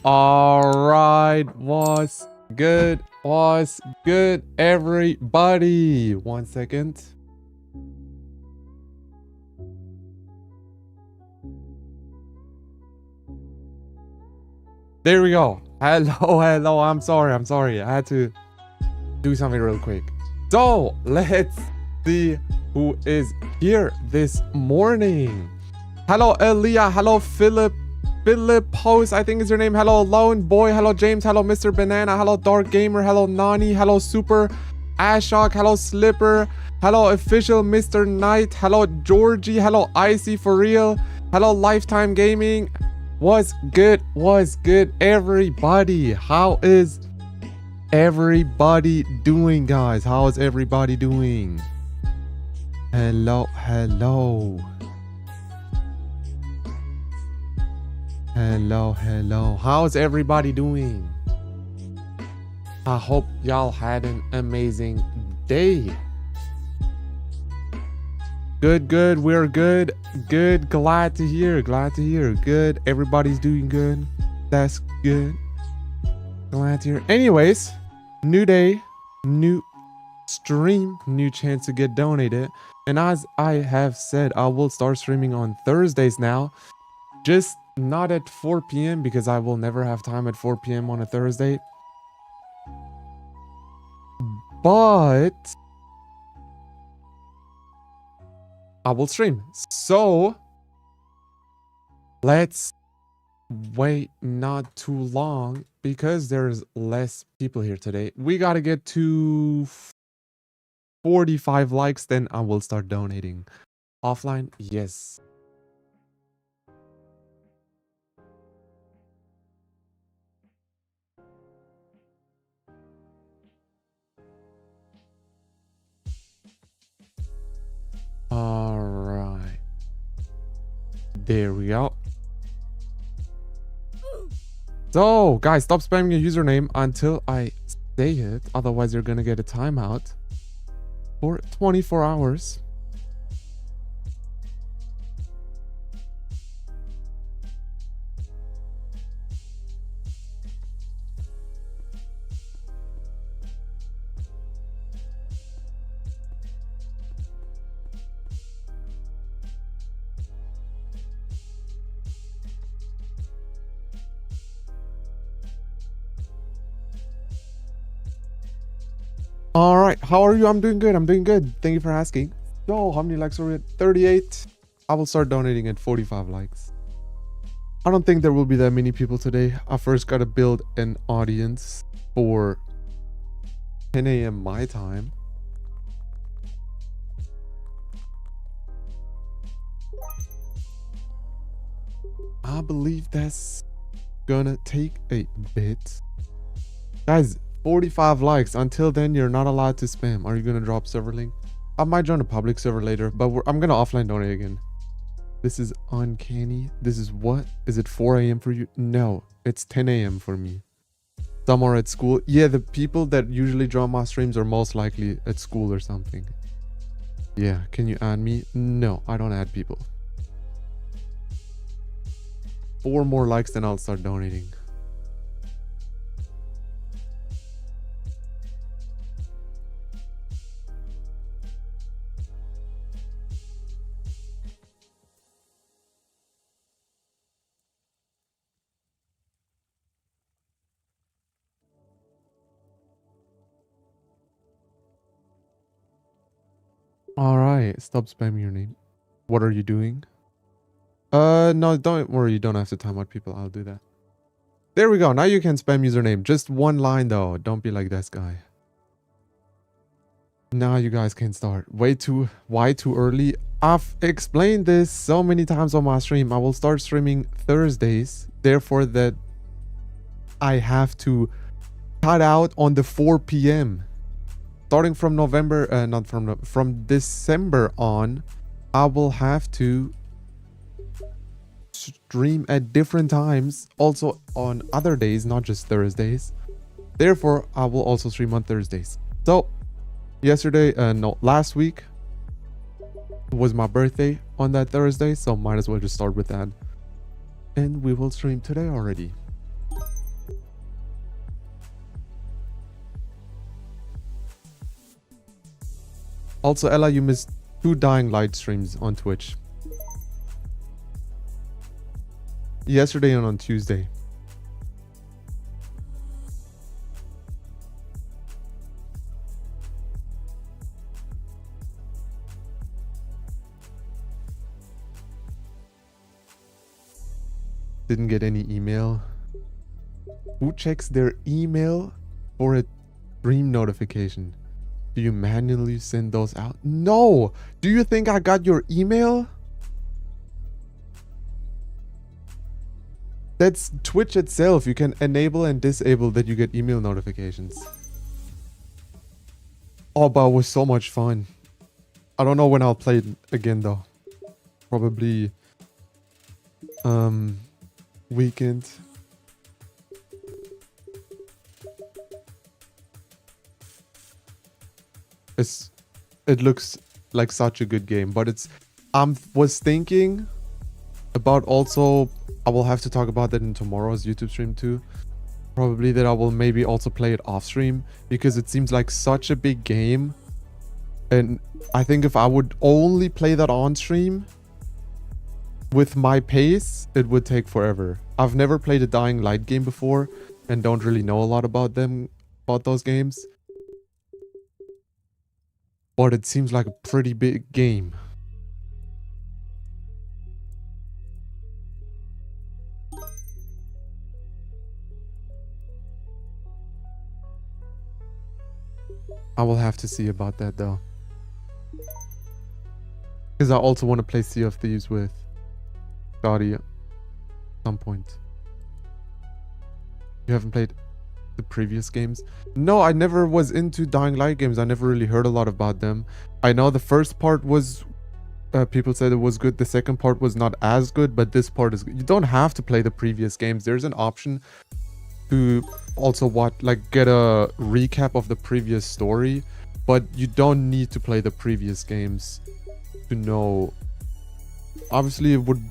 All right. What's good? What's good, everybody? 1 second. There we go. Hello. I'm sorry. I had to do something real quick. So let's see who is here this morning. Hello, Elia. Hello, Philip Post, I think is your name. Hello, Lone Boy. Hello, James. Hello, Mr. Banana. Hello, Dark Gamer. Hello, Nani. Hello, Super Ashok. Hello, Slipper. Hello, Official Mr. Knight. Hello, Georgie. Hello, Icy for real. Hello, Lifetime Gaming. What's good, everybody? How is everybody doing, guys? How is everybody doing? Hello. How's everybody doing? I hope y'all had an amazing day. Good. We're good. Glad to hear. Good. Everybody's doing good. That's good. Glad to hear. Anyways, new day, new stream, new chance to get donated. And as I have said, I will start streaming on Thursdays now. Just not at 4 p.m. because I will never have time at 4 p.m. on a Thursday. But I will stream. So let's wait not too long because there's less people here today. We got to get to 45 likes, then I will start donating. Offline, yes. All right, there we go. So guys, stop spamming your username until I say it, otherwise you're gonna get a timeout for 24 hours. All right, how are you? I'm doing good. Thank you for asking. So how many likes are we at? 38. I will start donating at 45 likes. I don't think there will be that many people today. I first got to build an audience for 10 a.m. my time. I believe that's gonna take a bit. Guys, 45 likes. Until then, you're not allowed to spam. Are you gonna drop server link? I might join a public server later, but I'm gonna offline donate again. This is uncanny. This is what? Is it 4 a.m. for you? No, it's 10 a.m. for me. Some are at school. Yeah, the people that usually join my streams are most likely at school or something. Yeah, can you add me? No, I don't add people. 4 more likes, then I'll start donating. All right, stop spamming your name. What are you doing? No, don't worry. You don't have to time out people. I'll do that. There we go. Now you can spam username. Just one line though. Don't be like this guy. Now you guys can start. Why too early? I've explained this so many times on my stream. I will start streaming Thursdays. Therefore that I have to cut out on the 4 p.m. Starting from from December on, I will have to stream at different times, also on other days, not just Thursdays. Therefore, I will also stream on Thursdays. So, last week was my birthday on that Thursday, so might as well just start with that. And we will stream today already. Also, Ella, you missed 2 Dying Light streams on Twitch. Yesterday and on Tuesday. Didn't get any email. Who checks their email for a stream notification? Do you manually send those out? No! Do you think I got your email? That's Twitch itself. You can enable and disable that you get email notifications. Oh, but it was so much fun. I don't know when I'll play it again though. Probably weekend. It looks like such a good game, but it's was thinking about also, I will have to talk about that in tomorrow's YouTube stream too. Probably that I will maybe also play it off stream, because it seems like such a big game. And I think if I would only play that on stream with my pace, it would take forever. I've never played a Dying Light game before and don't really know a lot about those games. But it seems like a pretty big game. I will have to see about that though. Because I also want to play Sea of Thieves with Scotty at some point. You haven't played the previous games? No, I never was into Dying Light games. I never really heard a lot about them. I know the first part was... people said it was good. The second part was not as good, but this part is good. You don't have to play the previous games. There's an option to also get a recap of the previous story, but you don't need to play the previous games to know. Obviously it would,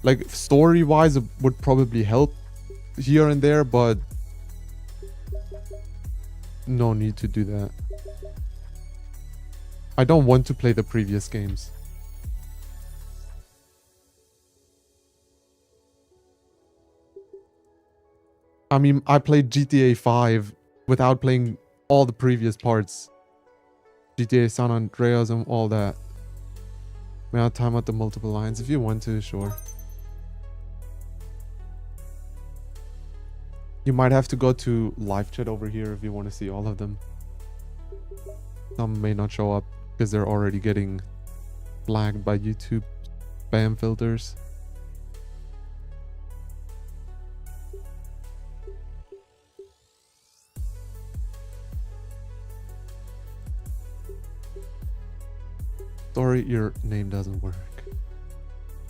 like, story wise it would probably help here and there, but no need to do that. I don't want to play the previous games. I mean, I played GTA 5 without playing all the previous parts. GTA San Andreas and all that. May I time out the multiple lines? If you want to, sure. You might have to go to live chat over here if you want to see all of them. Some may not show up because they're already getting flagged by YouTube spam filters. Sorry, your name doesn't work.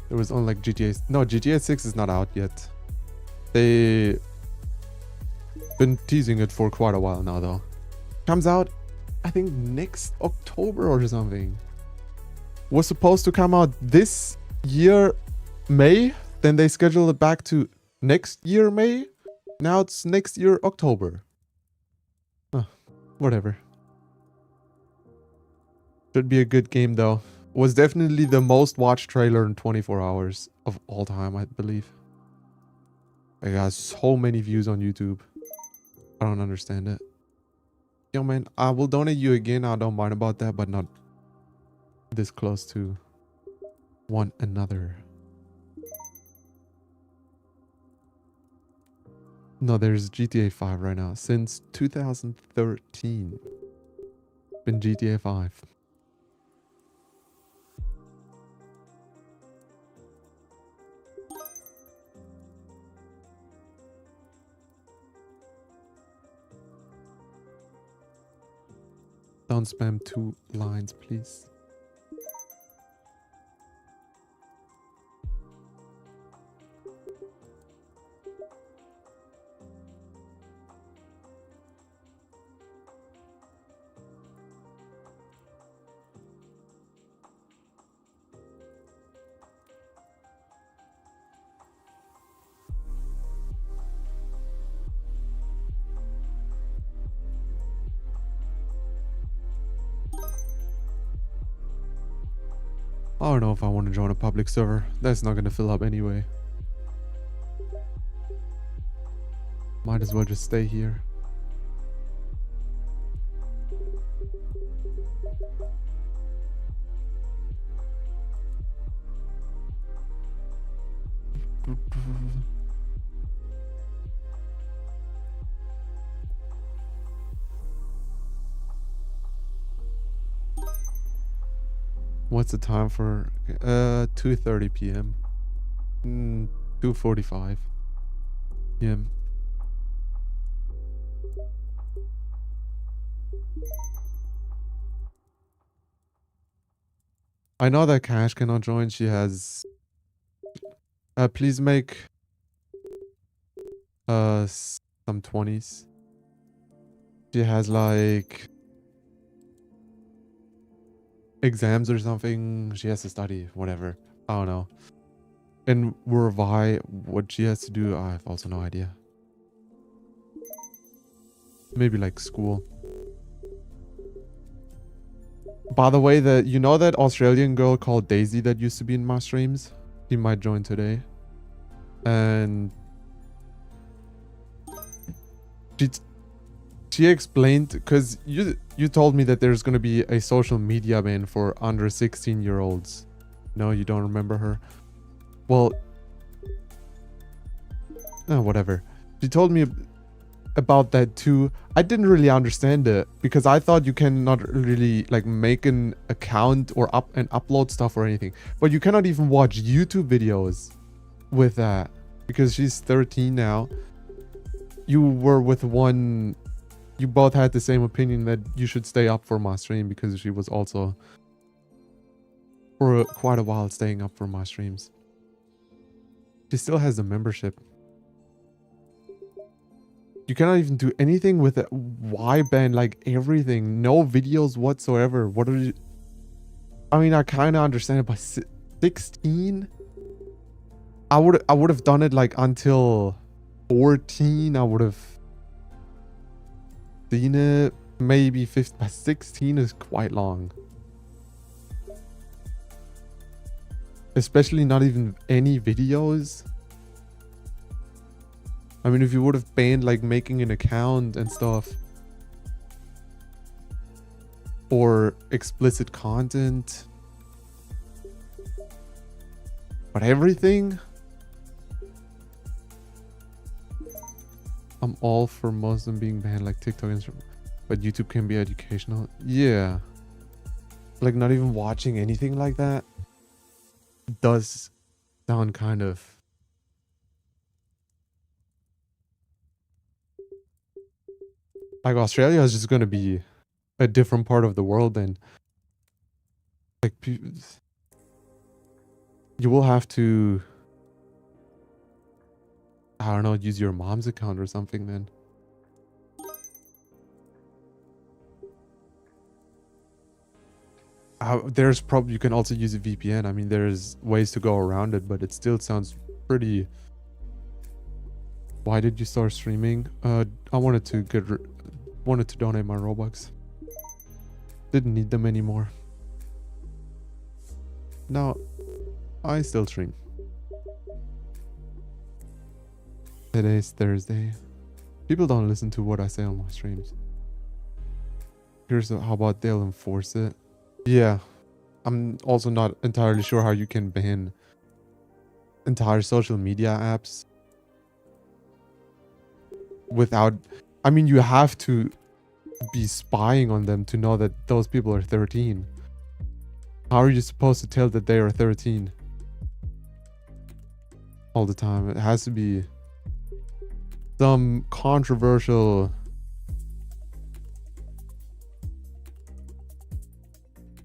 There was only like GTA... No, GTA 6 is not out yet. They... been teasing it for quite a while now though. Comes out, I think, next October or something. Was supposed to come out this year, May. Then they scheduled it back to next year, May. Now it's next year, October. Whatever. Should be a good game though. Was definitely the most watched trailer in 24 hours of all time, I believe. It got so many views on YouTube. I don't understand it. Yo man, I will donate you again. I don't mind about that, but not this close to one another. No, there's GTA 5 right now. Since 2013. Been GTA 5. Don't spam 2 lines, please. I don't know if I want to join a public server. That's not going to fill up anyway. Might as well just stay here. What's the time for 2:30 p.m. 2:45 p.m. I know that Cash cannot join. She has please make some 20s. She has like exams or something. She has to study, whatever. I don't know. And why what she has to do, I have also no idea. Maybe like school. By the way, you know that Australian girl called Daisy that used to be in my streams? She might join today. And she explained, because you told me that there's going to be a social media ban for under 16-year-olds. No, you don't remember her? Well, whatever. She told me about that too. I didn't really understand it because I thought you cannot really like make an account or upload stuff or anything, but you cannot even watch YouTube videos with that because she's 13 now. You were with one, you both had the same opinion that you should stay up for my stream because she was also for quite a while staying up for my streams. She still has the membership. You cannot even do anything with it. Why ban like everything? No videos whatsoever. What are you? I mean, I kind of understand it, but 16? I would have done it like until 14. I would have seen it. Maybe 15, but 16 is quite long. Especially not even any videos. I mean, if you would have banned like making an account and stuff, or explicit content, but everything, I'm all for Muslim being banned like TikTok, Instagram, but YouTube can be educational. Yeah, like not even watching anything like that does sound kind of. Like Australia is just going to be a different part of the world then. Like you will have to, I don't know, use your mom's account or something then. There's probably, you can also use a VPN. I mean, there's ways to go around it, but it still sounds pretty. Why did you start streaming? I wanted to donate my Robux. Didn't need them anymore. Now, I still stream. Today's Thursday. People don't listen to what I say on my streams. How about they'll enforce it? Yeah. I'm also not entirely sure how you can ban entire social media apps without, I mean, you have to be spying on them to know that those people are 13. How are you supposed to tell that they are 13 all the time? It has to be some controversial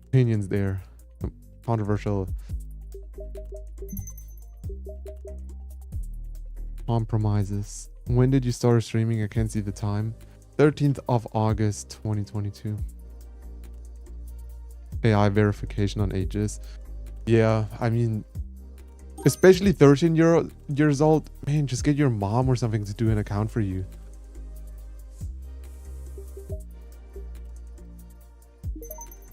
opinions there. Some controversial compromises. When did you start streaming? I can't see the time. 13th of August 2022. AI verification on ages. Yeah, I mean, especially 13 years old, man, just get your mom or something to do an account for you.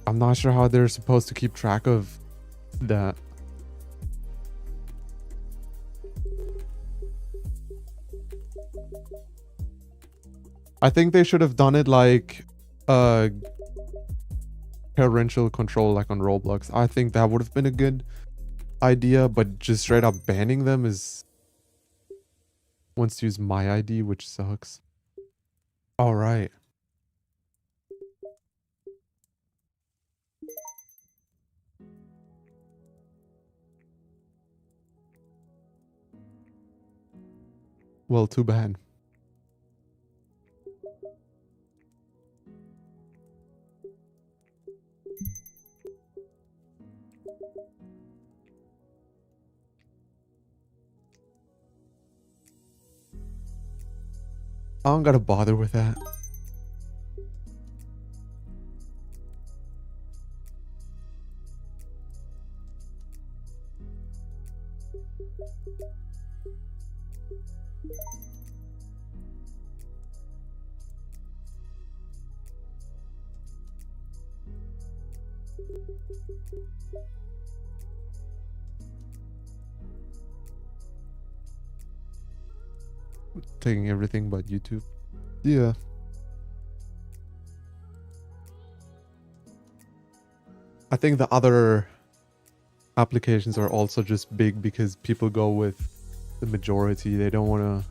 I'm not sure how they're supposed to keep track of that. I think they should have done it like parental control like on Roblox. I think that would have been a good idea, but just straight up banning them is wants to use my ID, which sucks. All right. Well, too bad. I don't gotta bother with that. Taking everything but YouTube. Yeah. I think the other applications are also just big because people go with the majority. They don't want to...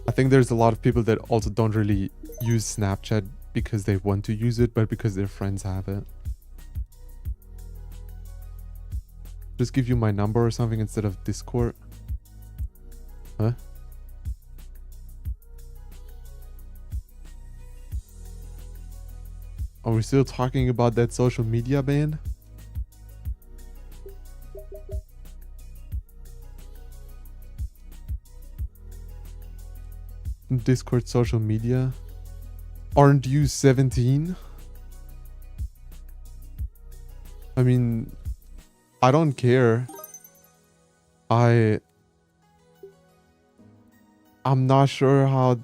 I think there's a lot of people that also don't really use Snapchat because they want to use it, but because their friends have it. Just give you my number or something instead of Discord. Huh? Are we still talking about that social media ban? Discord social media? Aren't you 17? I mean, I don't care. I'm not sure how...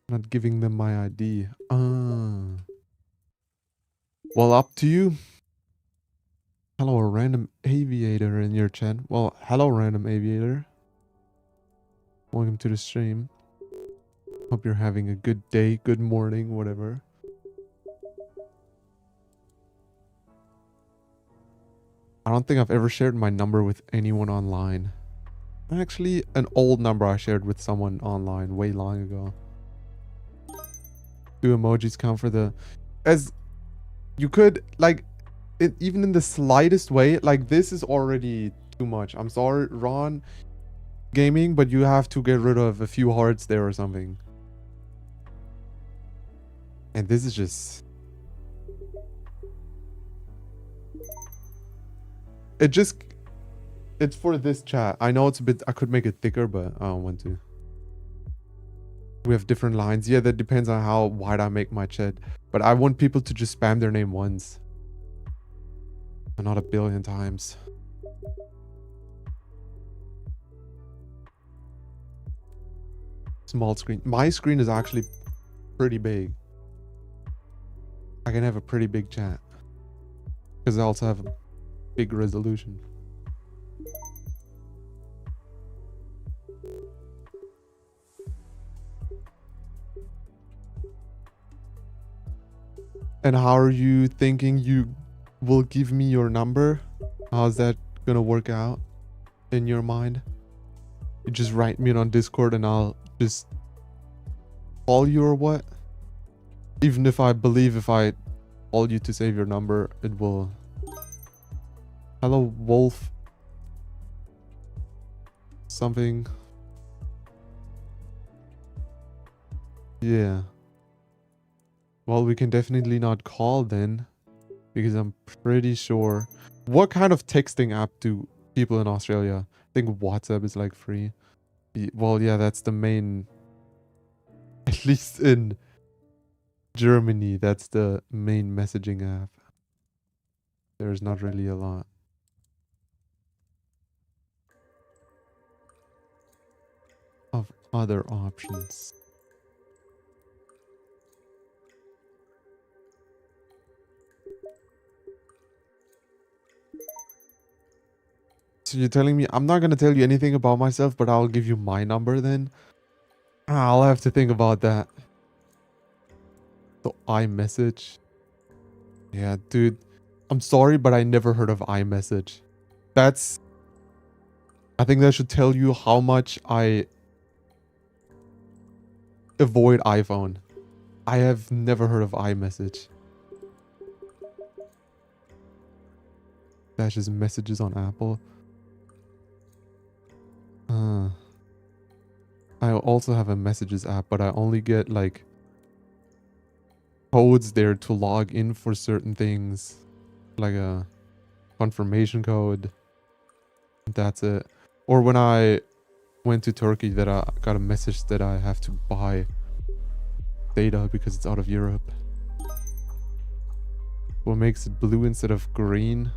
Not giving them my ID. Well, up to you. Hello, a random aviator in your chat. Well, hello, random aviator. Welcome to the stream. Hope you're having a good day, good morning, whatever. I don't think I've ever shared my number with anyone online. Actually, an old number I shared with someone online way long ago. Do emojis count for the... As you could, like, even in the slightest way, like, this is already too much. I'm sorry, Ron Gaming, but you have to get rid of a few hearts there or something. And this is just... It's for this chat. I know it's a bit... I could make it thicker, but I don't want to. We have different lines. Yeah, that depends on how wide I make my chat. But I want people to just spam their name once. And not a billion times. Small screen. My screen is actually pretty big. I can have a pretty big chat. Because I also have a big resolution. And how are you thinking you will give me your number? How's that gonna work out in your mind? You just write me on Discord and I'll just call you or what? Even if I believe if I call you to save your number, it will... Hello, Wolf. Something. Yeah. Well, we can definitely not call then. Because I'm pretty sure... What kind of texting app do people in Australia? I think WhatsApp is like free. Well, yeah, that's the main... At least in Germany, that's the main messaging app. There's not really a lot. Of other options. So you're telling me I'm not gonna tell you anything about myself, but I'll give you my number then? I'll have to think about that. The iMessage. Yeah, dude. I'm sorry, but I never heard of iMessage. I think that should tell you how much I avoid iPhone. I have never heard of iMessage. That's just messages on Apple. I also have a messages app, but I only get like codes there to log in for certain things. Like a confirmation code. That's it. Or when I went to Turkey, that I got a message that I have to buy data because it's out of Europe. What makes it blue instead of green?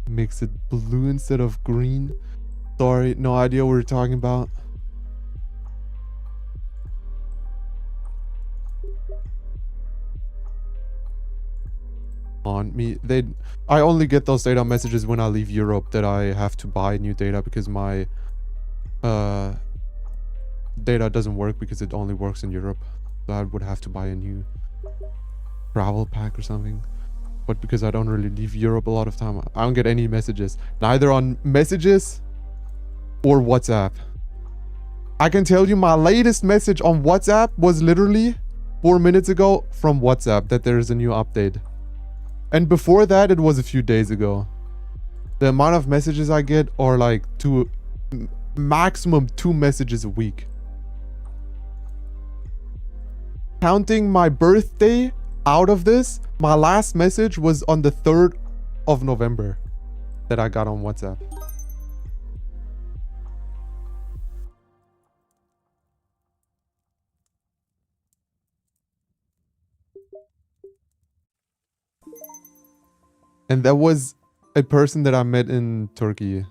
Makes it blue instead of green? Sorry, no idea what we're talking about. On me, I only get those data messages when I leave Europe, that I have to buy new data because my data doesn't work because it only works in Europe. So I would have to buy a new travel pack or something. But because I don't really leave Europe a lot of time, I don't get any messages. Neither on messages or WhatsApp. I can tell you my latest message on WhatsApp was literally 4 minutes ago from WhatsApp that there is a new update. And before that, it was a few days ago. The amount of messages I get are like maximum 2 messages a week. Counting my birthday out of this, my last message was on the 3rd of November that I got on WhatsApp. And that was a person that I met in Turkey.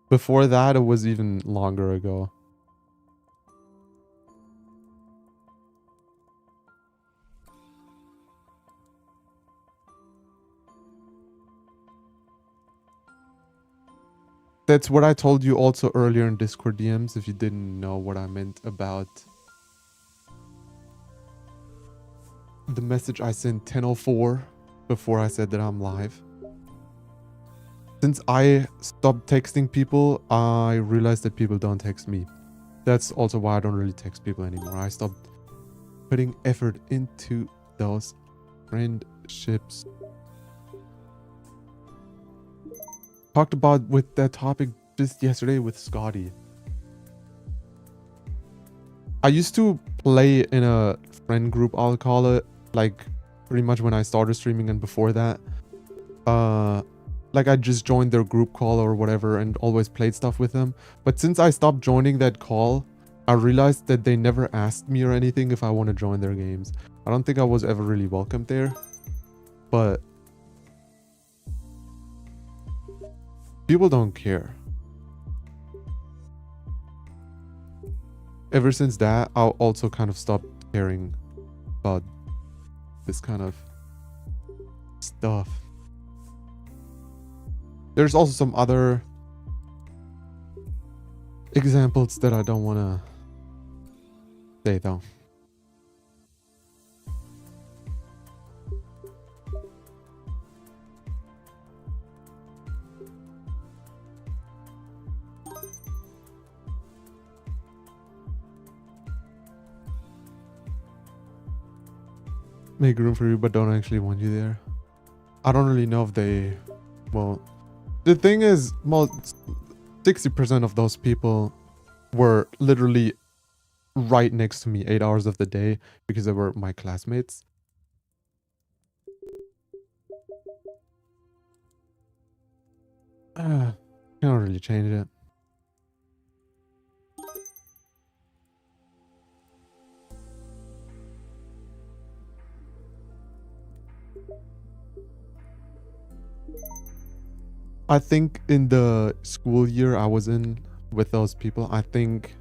Before that, it was even longer ago. That's what I told you also earlier in Discord DMs, if you didn't know what I meant about the message I sent 10:04 before I said that I'm live. Since I stopped texting people, I realized that people don't text me. That's also why I don't really text people anymore. I stopped putting effort into those friendships. Talked about with that topic just yesterday with Scotty. I used to play in a friend group, I'll call it, like pretty much when I started streaming, and before that, like I just joined their group call or whatever and always played stuff with them. But since I stopped joining that call, I realized that they never asked me or anything if I want to join their games. I don't think I was ever really welcomed there, but people don't care. Ever since that, I also kind of stopped caring about this kind of stuff. There's also some other examples that I don't want to say though. Make room for you, but don't actually want you there. I don't really know if they... Well, the thing is, most 60% of those people were literally right next to me 8 hours of the day because they were my classmates. Can't really change it. I think in the school year I was in with those people, I think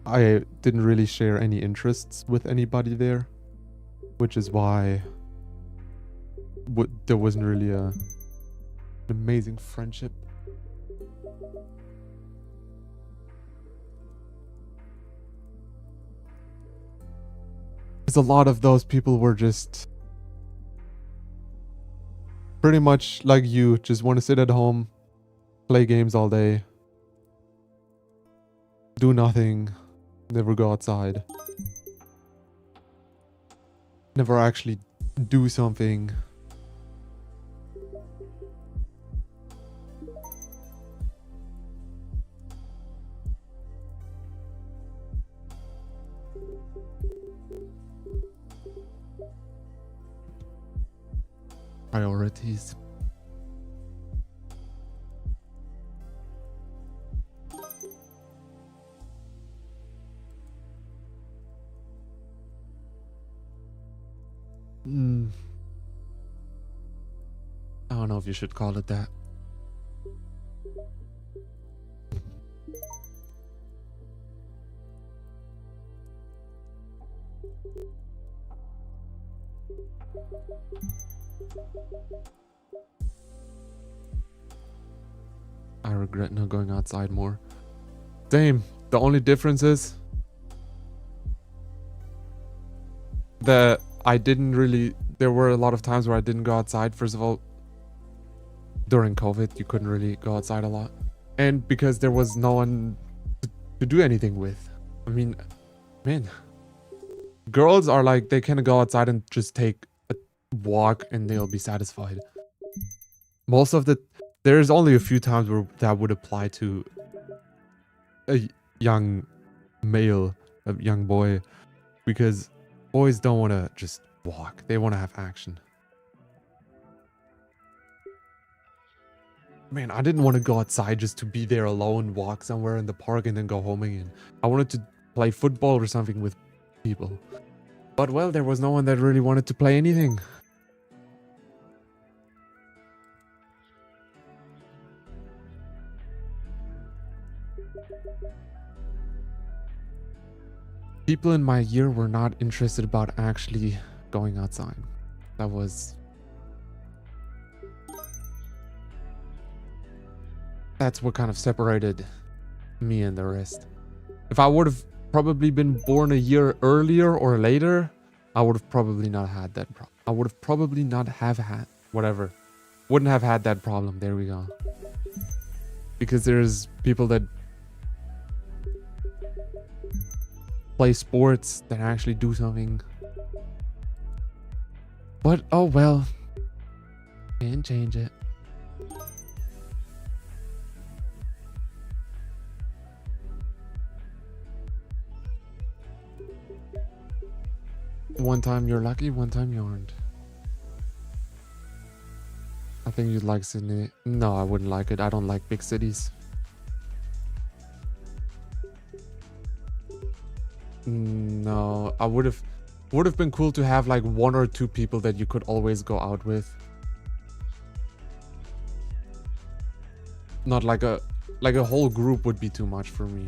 I didn't really share any interests with anybody there, which is why there wasn't really a amazing friendship. Because a lot of those people were just pretty much like you, just want to sit at home, play games all day, do nothing, never go outside, never actually do something. Priorities. I don't know if you should call it that. I regret not going outside more. Same. The only difference is that I didn't really... There were a lot of times where I didn't go outside. First of all, during COVID, you couldn't really go outside a lot. And because there was no one to do anything with. I mean, man. Girls are like, they can go outside and just take a walk and they'll be satisfied. Most of the... There's only a few times where that would apply to a young male, a young boy, because boys don't want to just walk. They want to have action. Man, I didn't want to go outside just to be there alone, walk somewhere in the park and then go home again. I wanted to play football or something with people. But well, there was no one that really wanted to play anything. People in my year were not interested about actually going outside. That was... That's what kind of separated me and the rest. If I would have probably been born a year earlier or later, I would have probably not had that problem. I would have probably not have had... Whatever. Wouldn't have had that problem. There we go. Because there's people that play sports, that actually do something. But, oh well. Can't change it. One time you're lucky, one time you aren't. I think you'd like Sydney. No, I wouldn't like it. I don't like big cities. No, I would have been cool to have like one or two people that you could always go out with. Not like a whole group would be too much for me.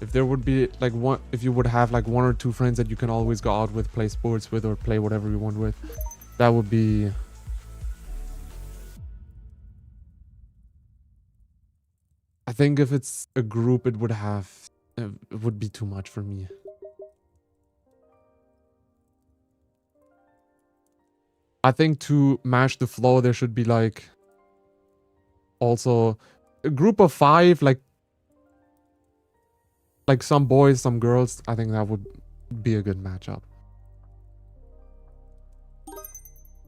If there would be like if you would have like one or two friends that you can always go out with, play sports with, or play whatever you want with, that would be... I think if it's a group, it would be too much for me. I think to match the flow, there should be like also a group of 5, like some boys, some girls. I think that would be a good matchup.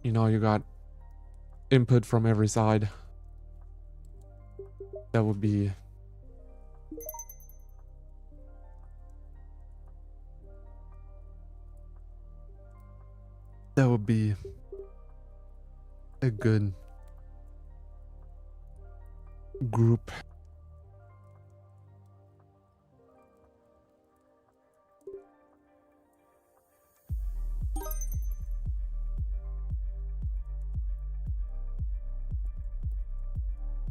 You know, you got input from every side. That would be... That would be a good group.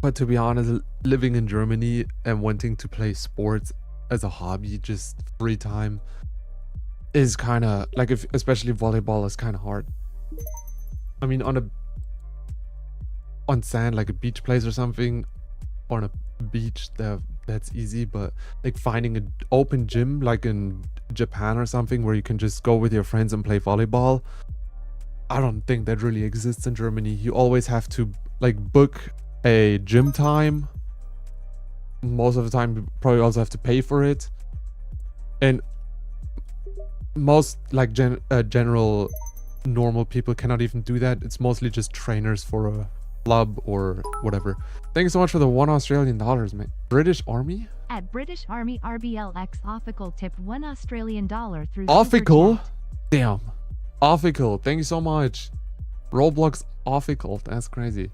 But to be honest, living in Germany and wanting to play sports as a hobby, just free time, is kind of, like, especially volleyball is kind of hard. I mean, on sand, like a beach place or something, on a beach, that's easy. But like finding an open gym like in Japan or something where you can just go with your friends and play volleyball, I don't think that really exists in Germany. You always have to like book a gym time. Most of the time you probably also have to pay for it, and most like general normal people cannot even do that. It's mostly just trainers for a club or whatever. Thank you so much for the $1 Australian, man. British Army? At British Army RBLX Official tipped $1 Australian through Official? Super Chat. Damn. Official. Thank you so much. Roblox Official. That's crazy.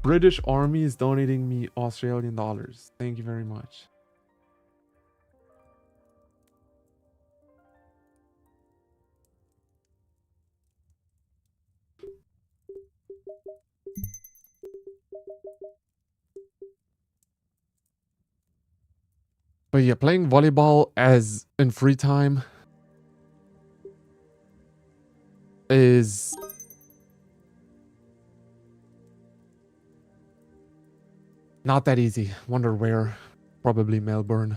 British Army is donating me Australian dollars. Thank you very much. But yeah, playing volleyball as in free time is not that easy. Wonder where. Probably Melbourne.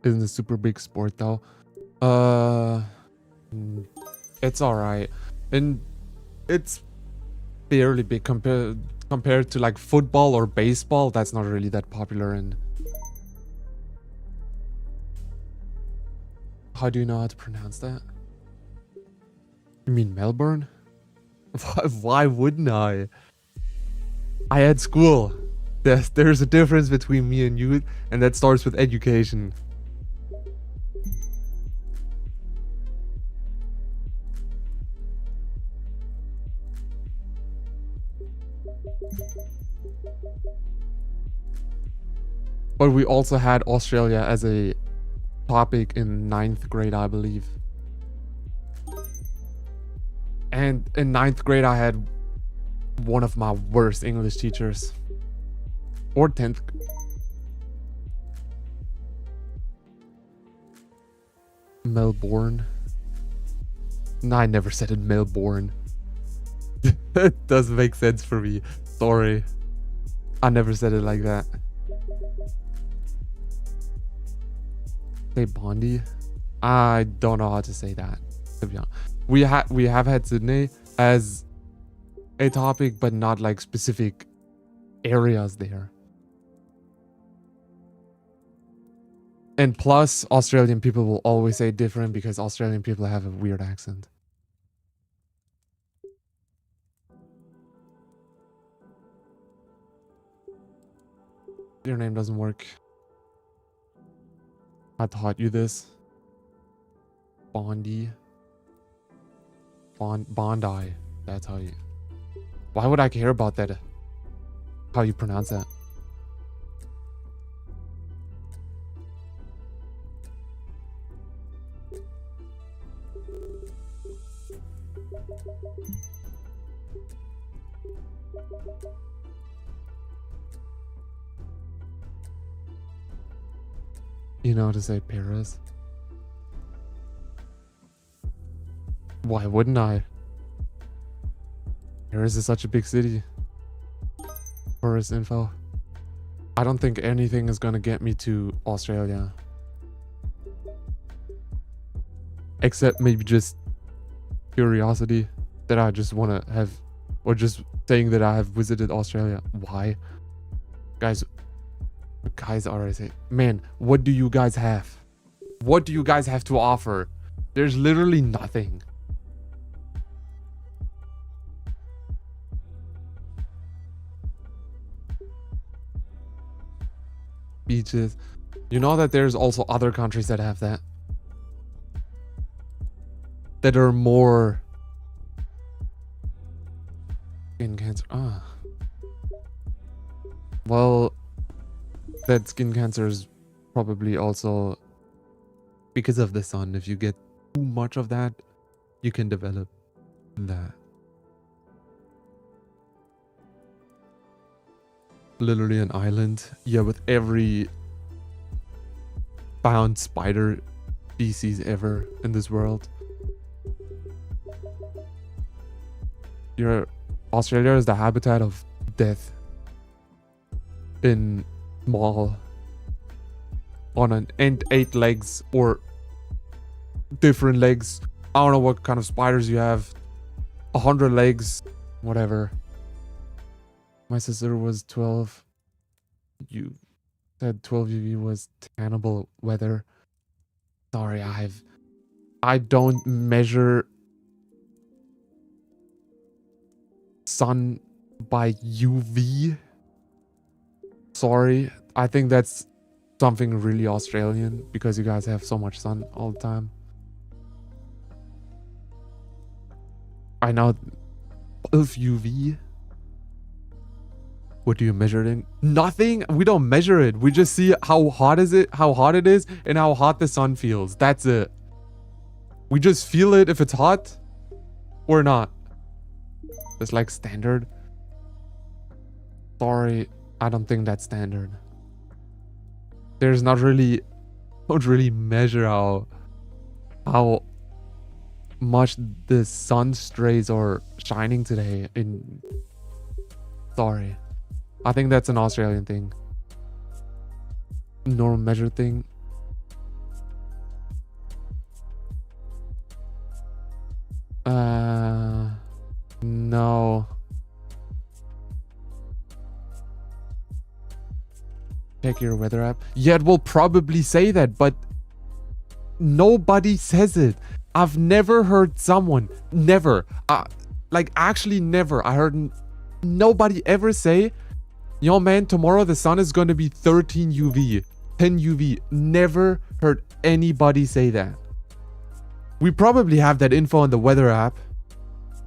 Isn't a super big sport though. It's all right, and it's fairly big compared to like football or baseball. That's not really that popular. And how do you know how to pronounce that? You mean Melbourne? Why wouldn't I? I had school. There's a difference between me and you, and that starts with education. But we also had Australia as a topic in 9th grade, I believe. And in 9th grade, I had one of my worst English teachers. Or 10th. Melbourne. No, I never said it Melbourne. It doesn't make sense for me. Sorry. I never said it like that. Say Bondi? I don't know how to say that, to be honest. We have had Sydney as a topic, but not like specific areas there. And plus, Australian people will always say different because Australian people have a weird accent. Your name doesn't work. I taught you this. Bondi. Bondi. That's how you... Why would I care about that? How you pronounce that? You know how to say Paris? Why wouldn't I? Paris is such a big city. Tourist info. I don't think anything is gonna get me to Australia. Except maybe just curiosity that I just want to have, or just saying that I have visited Australia. Why? Guys already say, man, what do you guys have? What do you guys have to offer? There's literally nothing. Beaches. You know that there's also other countries that have that. That are more skin cancer. Well, that skin cancer is probably also because of the sun. If you get too much of that, you can develop that. Literally an island. Yeah, with every found spider species ever in this world. Australia is the habitat of death in small on an 8 legs or different legs. I don't know what kind of spiders you have. 100 legs, whatever. My sister was 12. You said 12 UV was cannibal weather. Sorry, I don't measure sun by UV. Sorry. I think that's something really Australian because you guys have so much sun all the time. I know 12 UV. What do you measure it in? Nothing. We don't measure it. We just see how hot it is, and how hot the sun feels. That's it. We just feel it if it's hot or not. It's like standard. Sorry, I don't think that's standard. There's don't really measure how much the sun rays are shining today in. Sorry. I think that's an Australian thing. Normal measure thing. No. Check your weather app. Yeah, it will probably say that, but nobody says it. I've never heard someone, never, like actually never. I heard nobody ever say, yo man, tomorrow the sun is going to be 13 UV, 10 UV. Never heard anybody say that. We probably have that info on the weather app.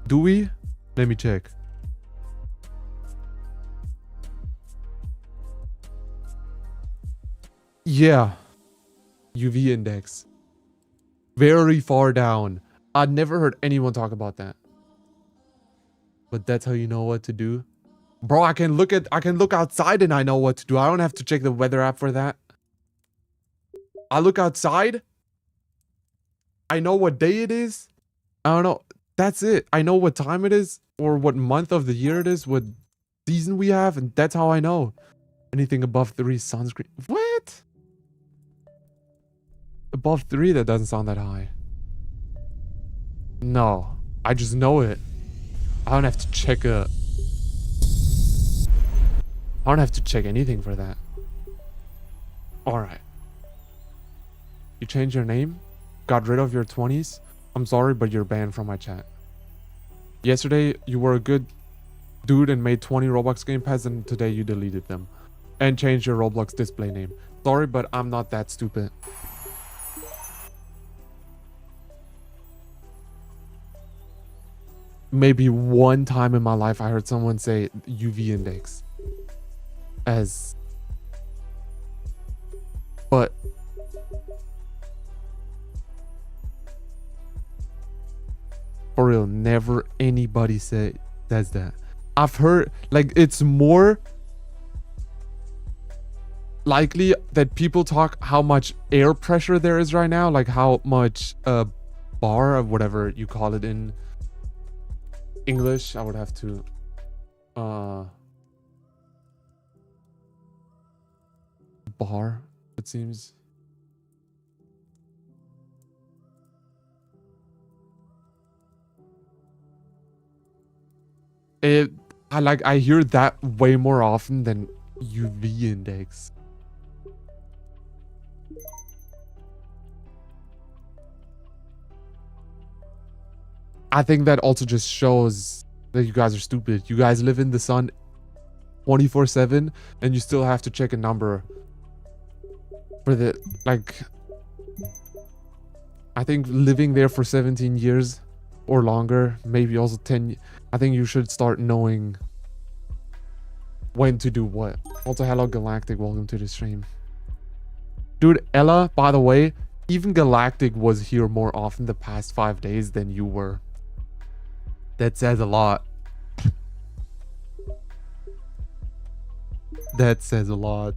Do we? Let me check. Yeah. UV index. Very far down. I never heard anyone talk about that. But that's how you know what to do. Bro, I can look outside and I know what to do. I don't have to check the weather app for that. I look outside. I know what day it is. I don't know. That's it. I know what time it is or what month of the year it is, what season we have, and that's how I know. Anything above 3 sunscreen. What? Above 3, that doesn't sound that high. No, I just know it. I don't have to check I don't have to check anything for that. Alright. You changed your name? Got rid of your 20s? I'm sorry, but you're banned from my chat. Yesterday, you were a good dude and made 20 Robux game pads, and today you deleted them. And changed your Roblox display name. Sorry, but I'm not that stupid. Maybe one time in my life I heard someone say UV index as, but for real, never anybody says that. I've heard, like, it's more likely that people talk how much air pressure there is right now, like how much bar of whatever you call it in English. I would have to bar, it seems. I hear that way more often than UV index. I think that also just shows that you guys are stupid. You guys live in the sun 24/7 and you still have to check a number for the, like, I think living there for 17 years or longer, maybe also 10, I think you should start knowing when to do what. Also, hello Galactic, welcome to the stream. Dude, Ella, by the way, Even Galactic was here more often the past 5 days than you were. That says a lot. That says a lot.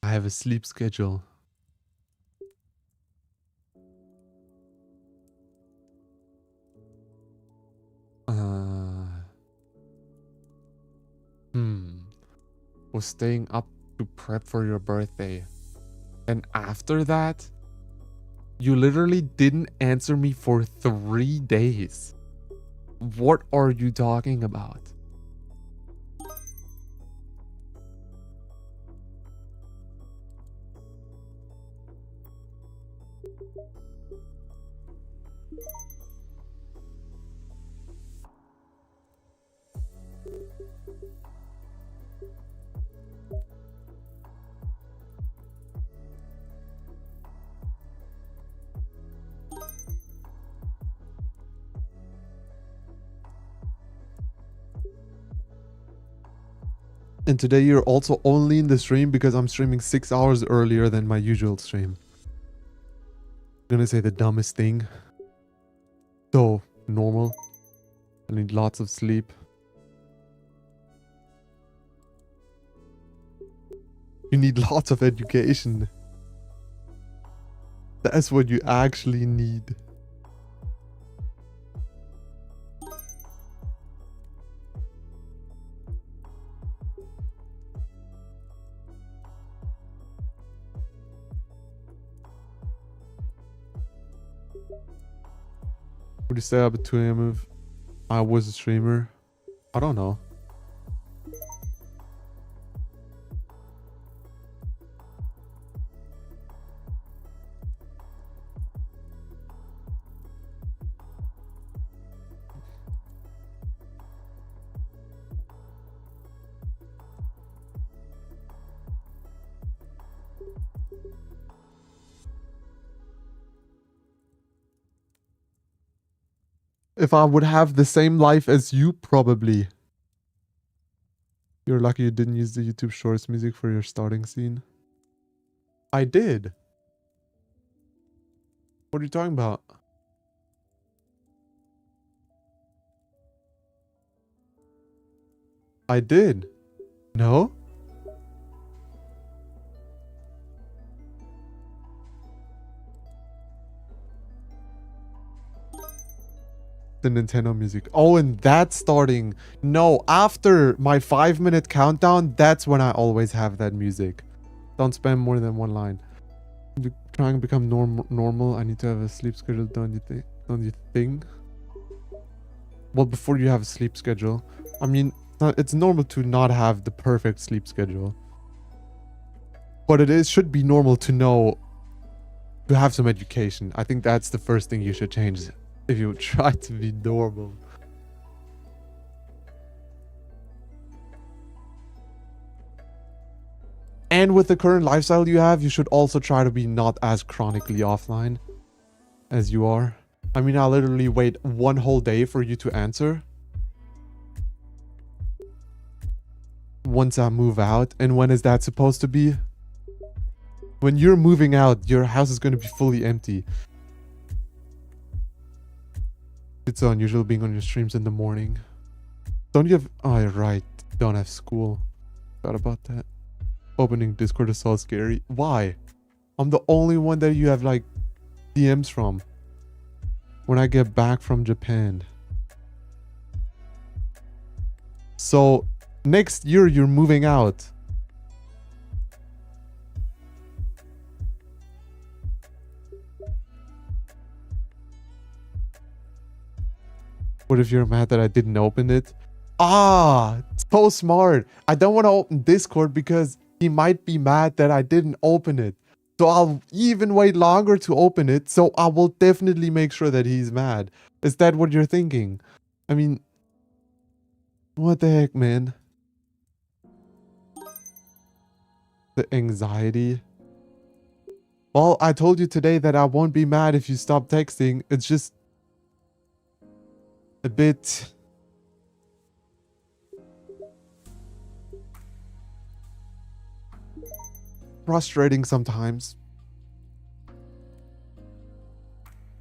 I have a sleep schedule. Was staying up to prep for your birthday. And after that, you literally didn't answer me for 3 days. What are you talking about? And today you're also only in the stream because I'm streaming 6 hours earlier than my usual stream. I'm gonna say the dumbest thing. So, normal. I need lots of sleep. You need lots of education. That's what you actually need. Would you stay up at 2 AM if I was a streamer? I don't know. If I would have the same life as you, probably. You're lucky you didn't use the YouTube Shorts music for your starting scene. I did. What are you talking about? I did. No? The Nintendo music. Oh, and that's starting. No, after my 5-minute countdown, that's when I always have that music. Don't spam more than one line. To try and become normal, I need to have a sleep schedule, don't you think? Well, before you have a sleep schedule, I mean, it's normal to not have the perfect sleep schedule. But should be normal to know, to have some education. I think that's the first thing you should change if you try to be normal. And with the current lifestyle you have, you should also try to be not as chronically offline as you are. I mean, I'll literally wait 1 whole day for you to answer. Once I move out. And when is that supposed to be? When you're moving out, your house is going to be fully empty. It's so unusual being on your streams in the morning. Don't you have... Oh, you're right. Don't have school. Forgot about that. Opening Discord is so scary. Why? I'm the only one that you have, like, DMs from. When I get back from Japan. So, next year you're moving out. What if you're mad that I didn't open it? Ah, so smart. I don't want to open Discord because he might be mad that I didn't open it. So I'll even wait longer to open it. So I will definitely make sure that he's mad. Is that what you're thinking? I mean, what the heck, man? The anxiety. Well, I told you today that I won't be mad if you stop texting. It's just a bit frustrating sometimes.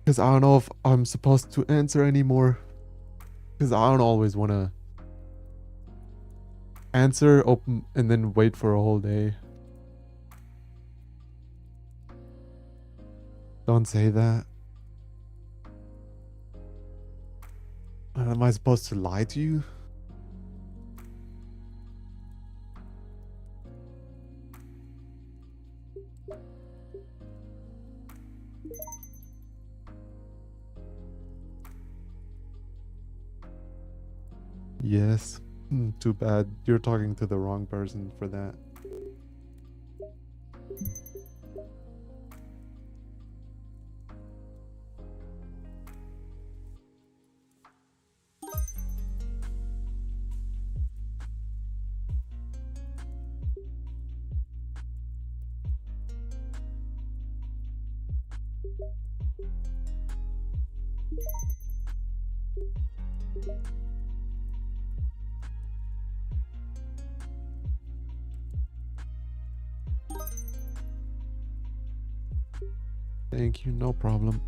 Because I don't know if I'm supposed to answer anymore. Because I don't always want to answer, open, and then wait for a whole day. Don't say that. Am I supposed to lie to you? Yes. Too bad. You're talking to the wrong person for that. Thank you, no problem.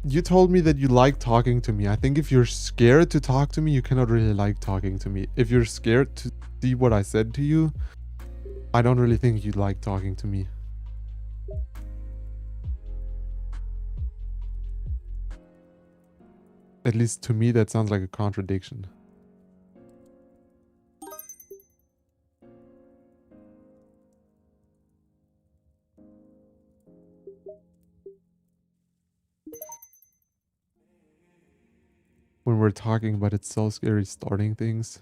You told me that you like talking to me. I think if you're scared to talk to me, you cannot really like talking to me. If you're scared to see what I said to you, I don't really think you like talking to me. At least to me, that sounds like a contradiction. When we're talking about it's so scary starting things.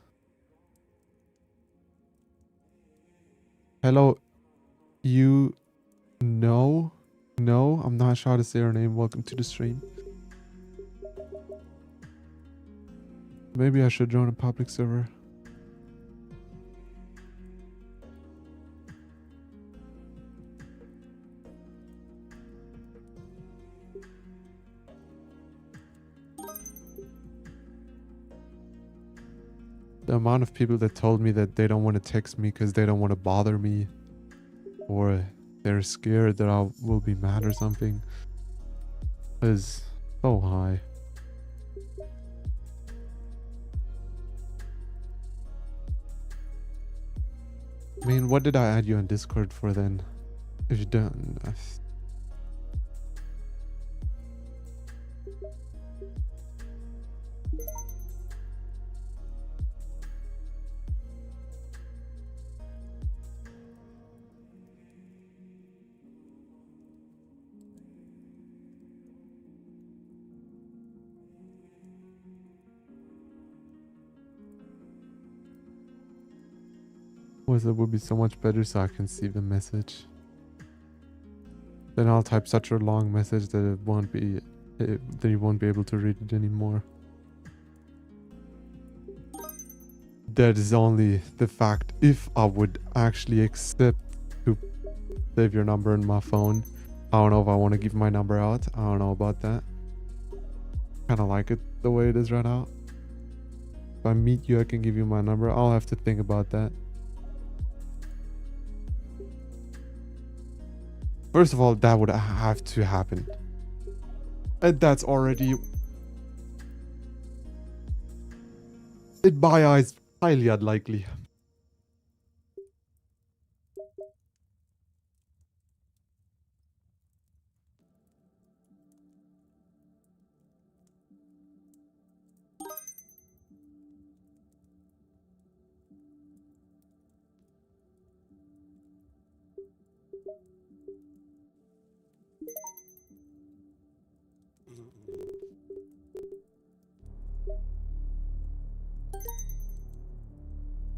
Hello, you know? No, I'm not sure how to say your name. Welcome to the stream. Maybe I should join a public server. The amount of people that told me that they don't want to text me because they don't want to bother me, or they're scared that I will be mad or something, is so high. I mean, what did I add you on Discord for then? If you don't... It would be so much better so I can see the message. Then I'll type such a long message that it won't be that you won't be able to read it anymore. That is only the fact if I would actually accept to save your number in my phone. I don't know if I want to give my number out. I don't know about that. Kind of like it the way it is right now. If I meet you, I can give you my number. I'll have to think about that. First of all, that would have to happen. And that's already, in my eyes, highly unlikely.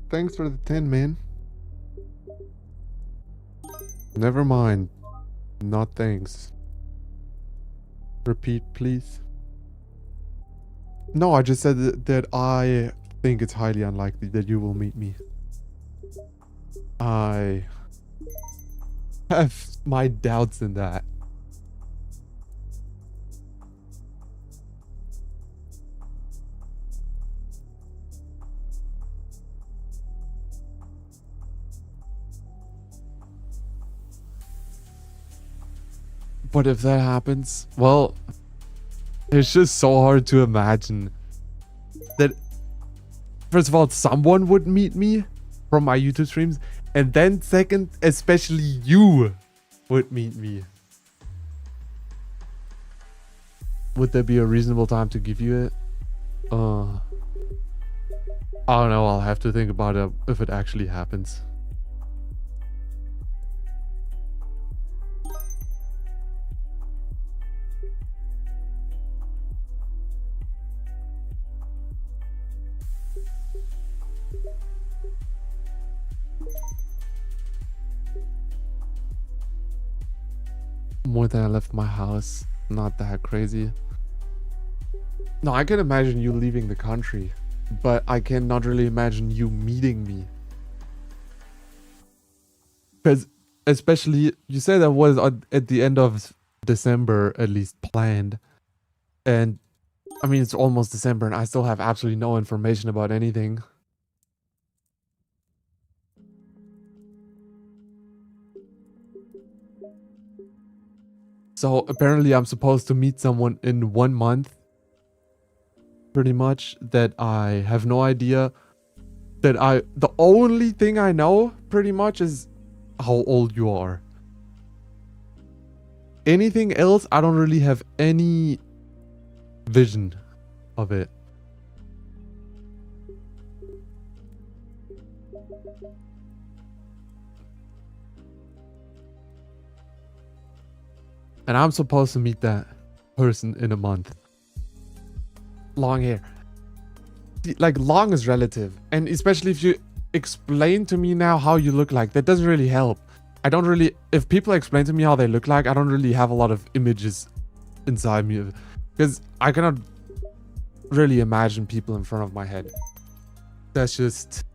Thanks for the 10, man. Never mind. Not thanks. Repeat, please. No, I just said that I think it's highly unlikely that you will meet me. I have my doubts in that. But if that happens, well, it's just so hard to imagine that, first of all, someone would meet me from my YouTube streams, and then second, especially you would meet me. Would there be a reasonable time to give you it? I don't know, I'll have to think about it if it actually happens. More than I left my house. Not that crazy. No, I can imagine you leaving the country, but I cannot really imagine you meeting me. Because especially, you said that was at the end of December, at least planned. And I mean, it's almost December and I still have absolutely no information about anything. So apparently I'm supposed to meet someone in 1 month. Pretty much, that I have no idea. The only thing I know pretty much is how old you are. Anything else, I don't really have any vision of it. And I'm supposed to meet that person in a month. Long hair. Like, long is relative. And especially if you explain to me now how you look like, that doesn't really help. I don't really... If people explain to me how they look like, I don't really have a lot of images inside me. Because I cannot really imagine people in front of my head. That's just...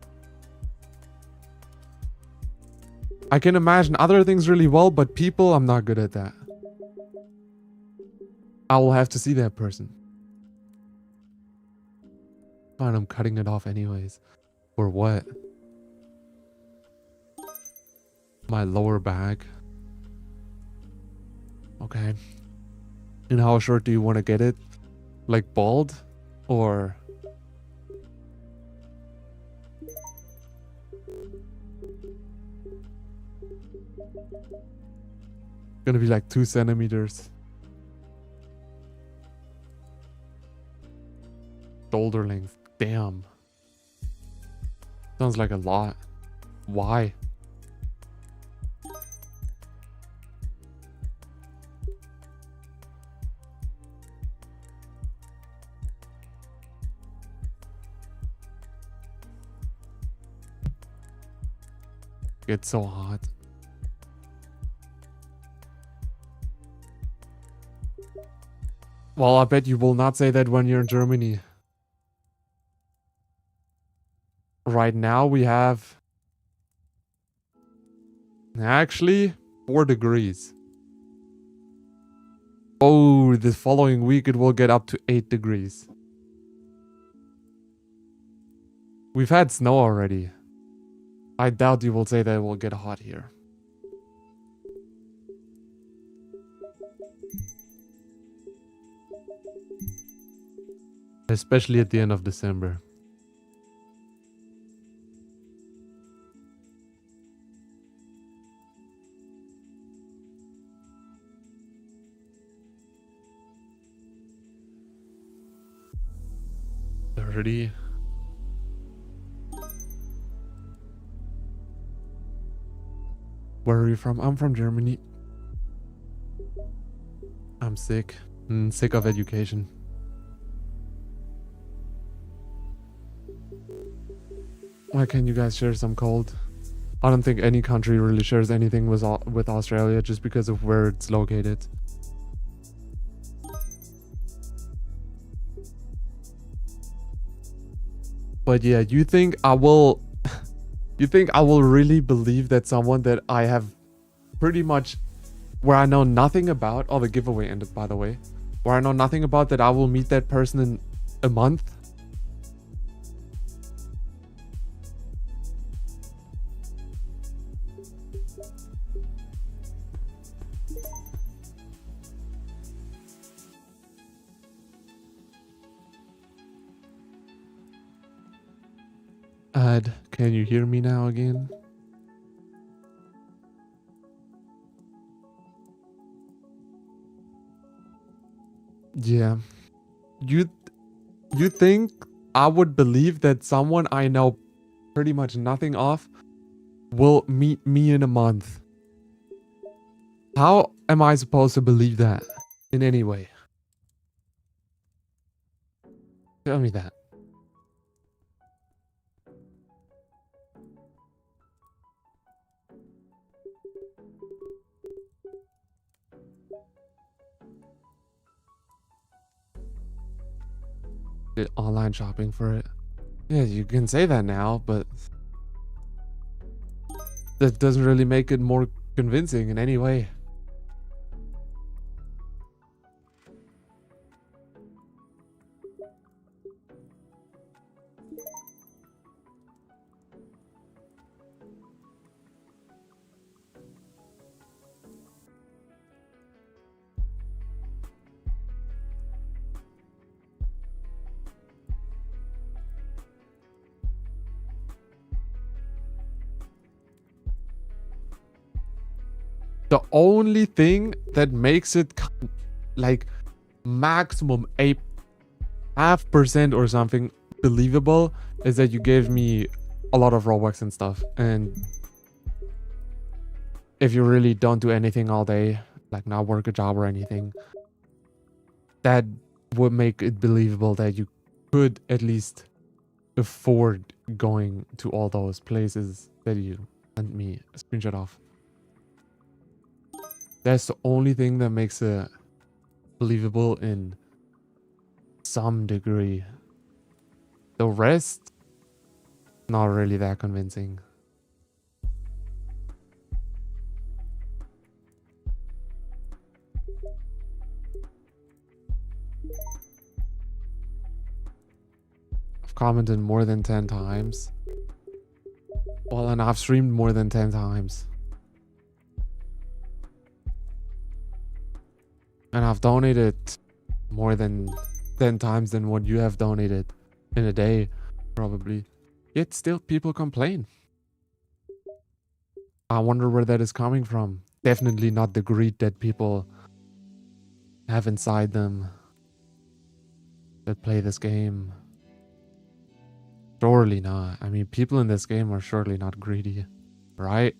I can imagine other things really well, but people, I'm not good at that. I will have to see that person. Fine, I'm cutting it off anyways. For what? My lower back. Okay. And how short do you want to get it? Like bald? Or... Gonna be like 2 centimeters. Shoulder length. Damn. Sounds like a lot. Why? It's so hot. Well, I bet you will not say that when you're in Germany. Right now we have actually 4 degrees. Oh, the following week it will get up to 8 degrees. We've had snow already. I doubt you will say that it will get hot here. Especially at the end of December. Where are you from? I'm from Germany. I'm sick. Sick of education. Why can't you guys share some cold? I don't think any country really shares anything with Australia just because of where it's located. But yeah, you think I will really believe that someone that I have pretty much, where I know nothing about, oh, the giveaway ended, by the way, where I know nothing about, that I will meet that person in a month? Can you hear me now again? Yeah. You think I would believe that someone I know pretty much nothing of will meet me in a month? How am I supposed to believe that in any way? Tell me that. Did online shopping for it? Yeah, you can say that now, but that doesn't really make it more convincing in any way. The only thing that makes it like maximum a 0.5% or something believable is that you gave me a lot of Robux and stuff. And if you really don't do anything all day, like not work a job or anything, that would make it believable that you could at least afford going to all those places that you sent me a screenshot of. That's the only thing that makes it believable in some degree. The rest, not really that convincing. I've commented more than 10 times. Well, and I've streamed more than 10 times. And I've donated more than 10 times than what you have donated in a day, probably. Yet still people complain. I wonder where that is coming from. Definitely not the greed that people have inside them that play this game. Surely not. I mean, people in this game are surely not greedy, right?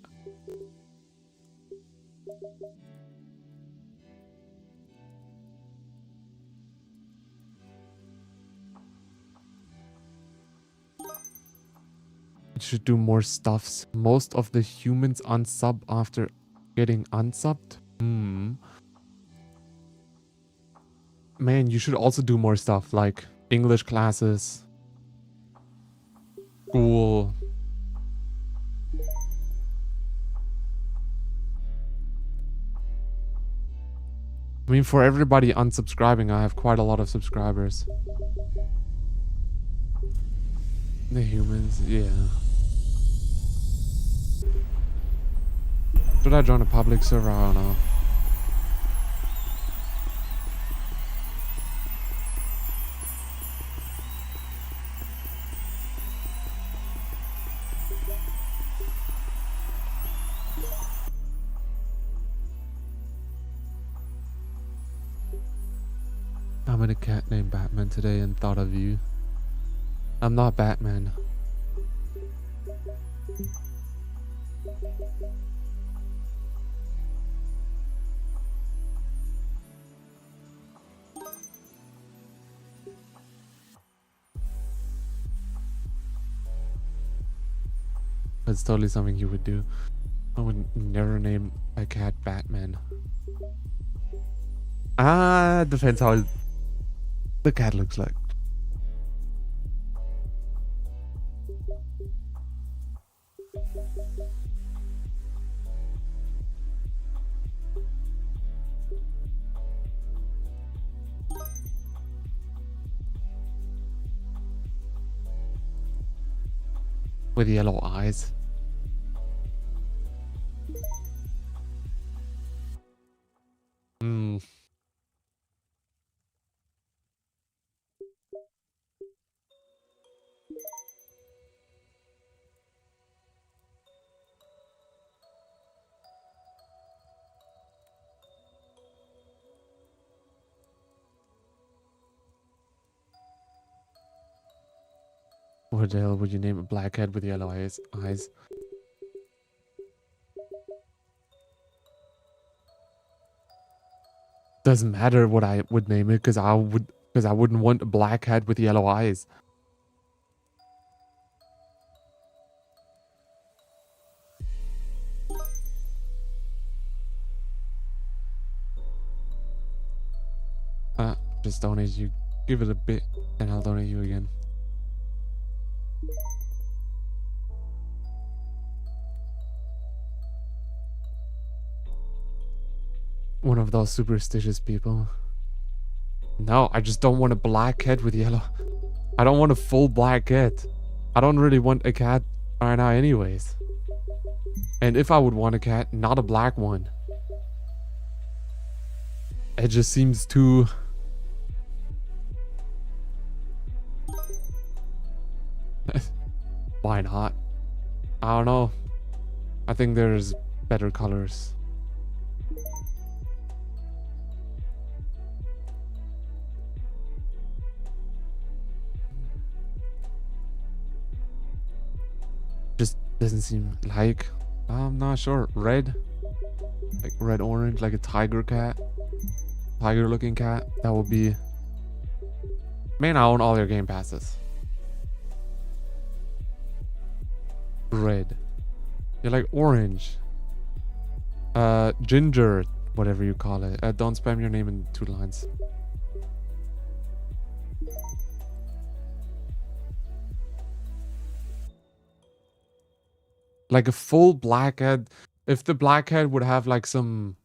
Should do more stuffs. Most of the humans unsub after getting unsubbed. Man, you should also do more stuff like English classes, school. I mean, for everybody unsubscribing, I have quite a lot of subscribers. The humans, yeah. Should I join a public server? I don't know. I met a cat named Batman today and thought of you. I'm not Batman. That's totally something you would do. I would never name a cat Batman. Depends how the cat looks like. With yellow eyes. Hmm. What the hell would you name a blackhead with yellow eyes? Doesn't matter what I would name it, because I wouldn't want a blackhead with yellow eyes. Just donate you. Give it a bit, and I'll donate you again. One of those superstitious people. No, I just don't want a black cat with yellow. I don't want a full black cat. I don't really want a cat right now anyways. And if I would want a cat, not a black one. It just seems too... Why not? I don't know. I think there's better colors. Just doesn't seem like... I'm not sure. Red? Like red orange, like a tiger cat. Tiger looking cat. That would be... Man, I own all your game passes. Red. You're like orange. Ginger, whatever you call it. Don't spam your name in 2 lines. Like a full blackhead. If the blackhead would have like some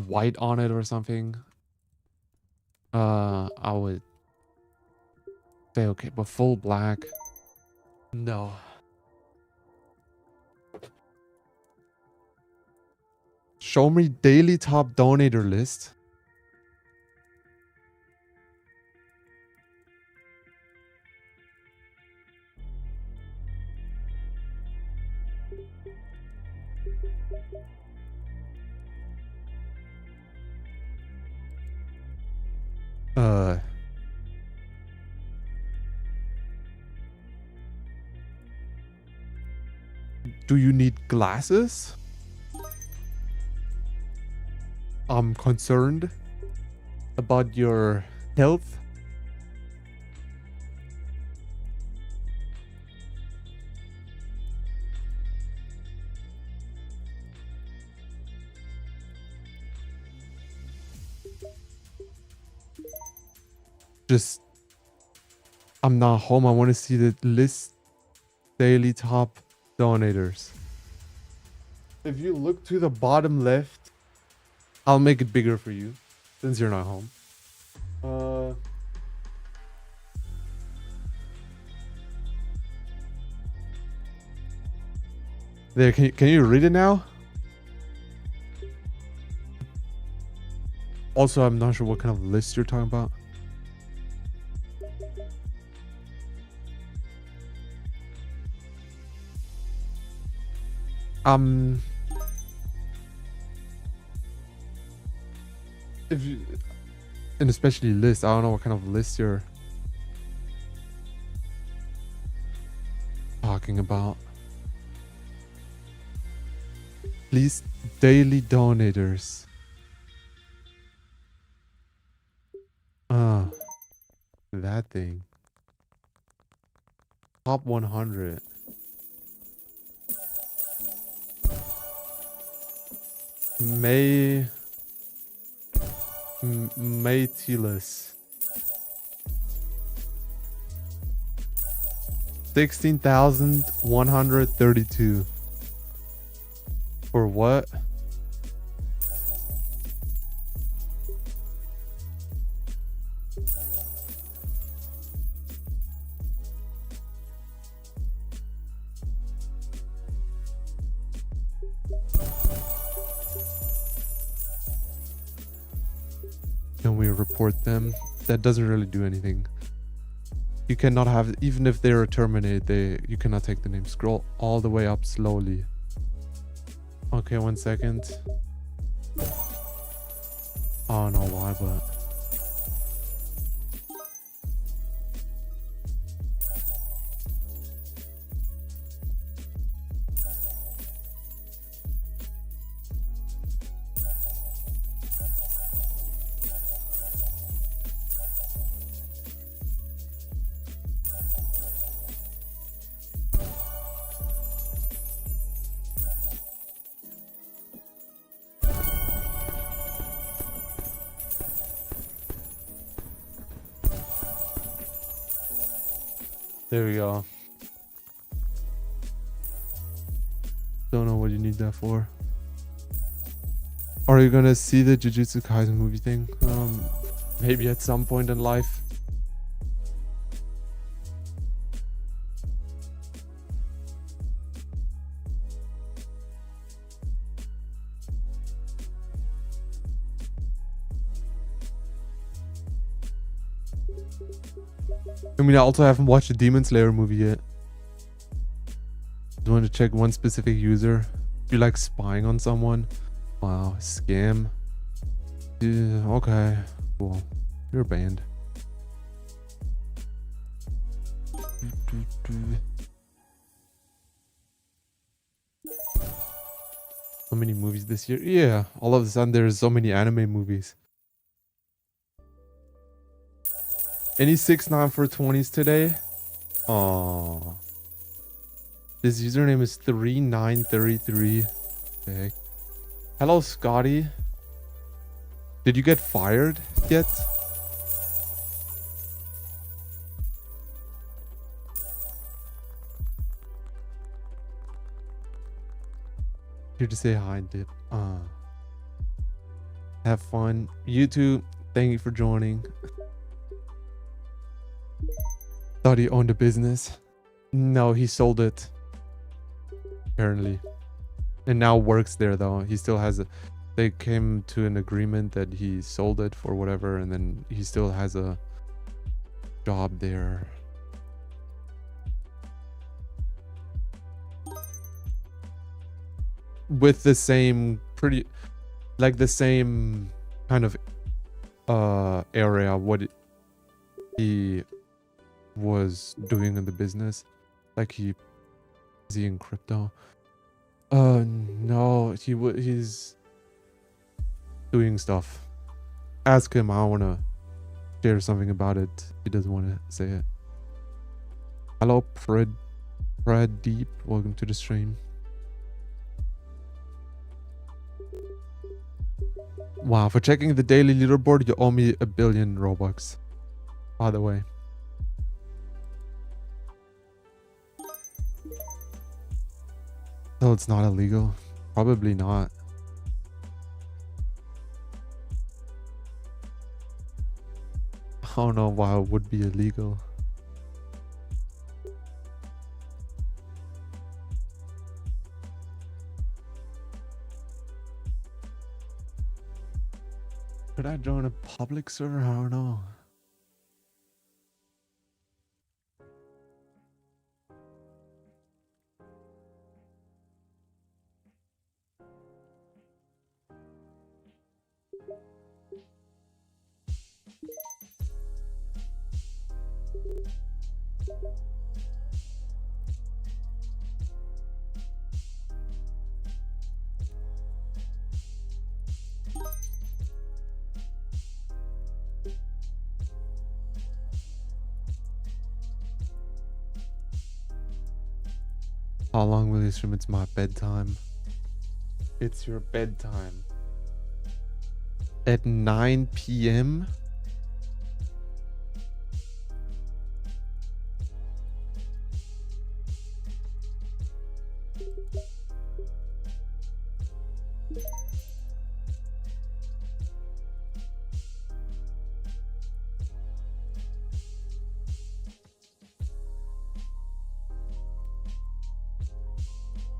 white on it or something, I would say okay, but full black, no. Show me daily top donator list. Do you need glasses? I'm concerned about your health. Just, I'm not home. I want to see the list daily top donators. If you look to the bottom left, I'll make it bigger for you since you're not home. There, can you read it now? Also, I'm not sure what kind of list you're talking about. If you, and especially list, I don't know what kind of list you're talking about. Please, daily donators. That thing. Top 100. Matilis. 16,132. For what? Can we report them? That doesn't really do anything. You cannot have, even if they are terminated, you cannot take the name. Scroll all the way up slowly. Okay, 1 second. I don't know why, but there we go. Don't know what you need that for. Are you gonna see the Jujutsu Kaisen movie thing? Maybe at some point in life. I mean, I also haven't watched the Demon Slayer movie yet. Just want to check one specific user. If you like spying on someone. Wow, scam. Yeah, okay, cool. You're banned. So many movies this year. Yeah, all of a sudden there's so many anime movies. Any 6ix9ine for 20s today? Oh, this username is 3933. Okay. Hello, Scotty. Did you get fired yet? Here to say hi, Dip. Have fun. You too. Thank you for joining. Thought he owned a business. No, he sold it. Apparently. And now works there though. He still has a... They came to an agreement that he sold it for whatever, and then he still has a job there. With the same like the same kind of area what he was doing in the business. Like is he in crypto? No, he's doing stuff. Ask him. I want to share something about it. He doesn't want to say it. Hello, Pradeep. Welcome to the stream. Wow, for checking the daily leaderboard, you owe me 1 billion Robux. By the way. So it's not illegal? Probably not. I don't know why it would be illegal. Could I join a public server? I don't know. How long will you stream? It's my bedtime. It's your bedtime. At 9 p.m?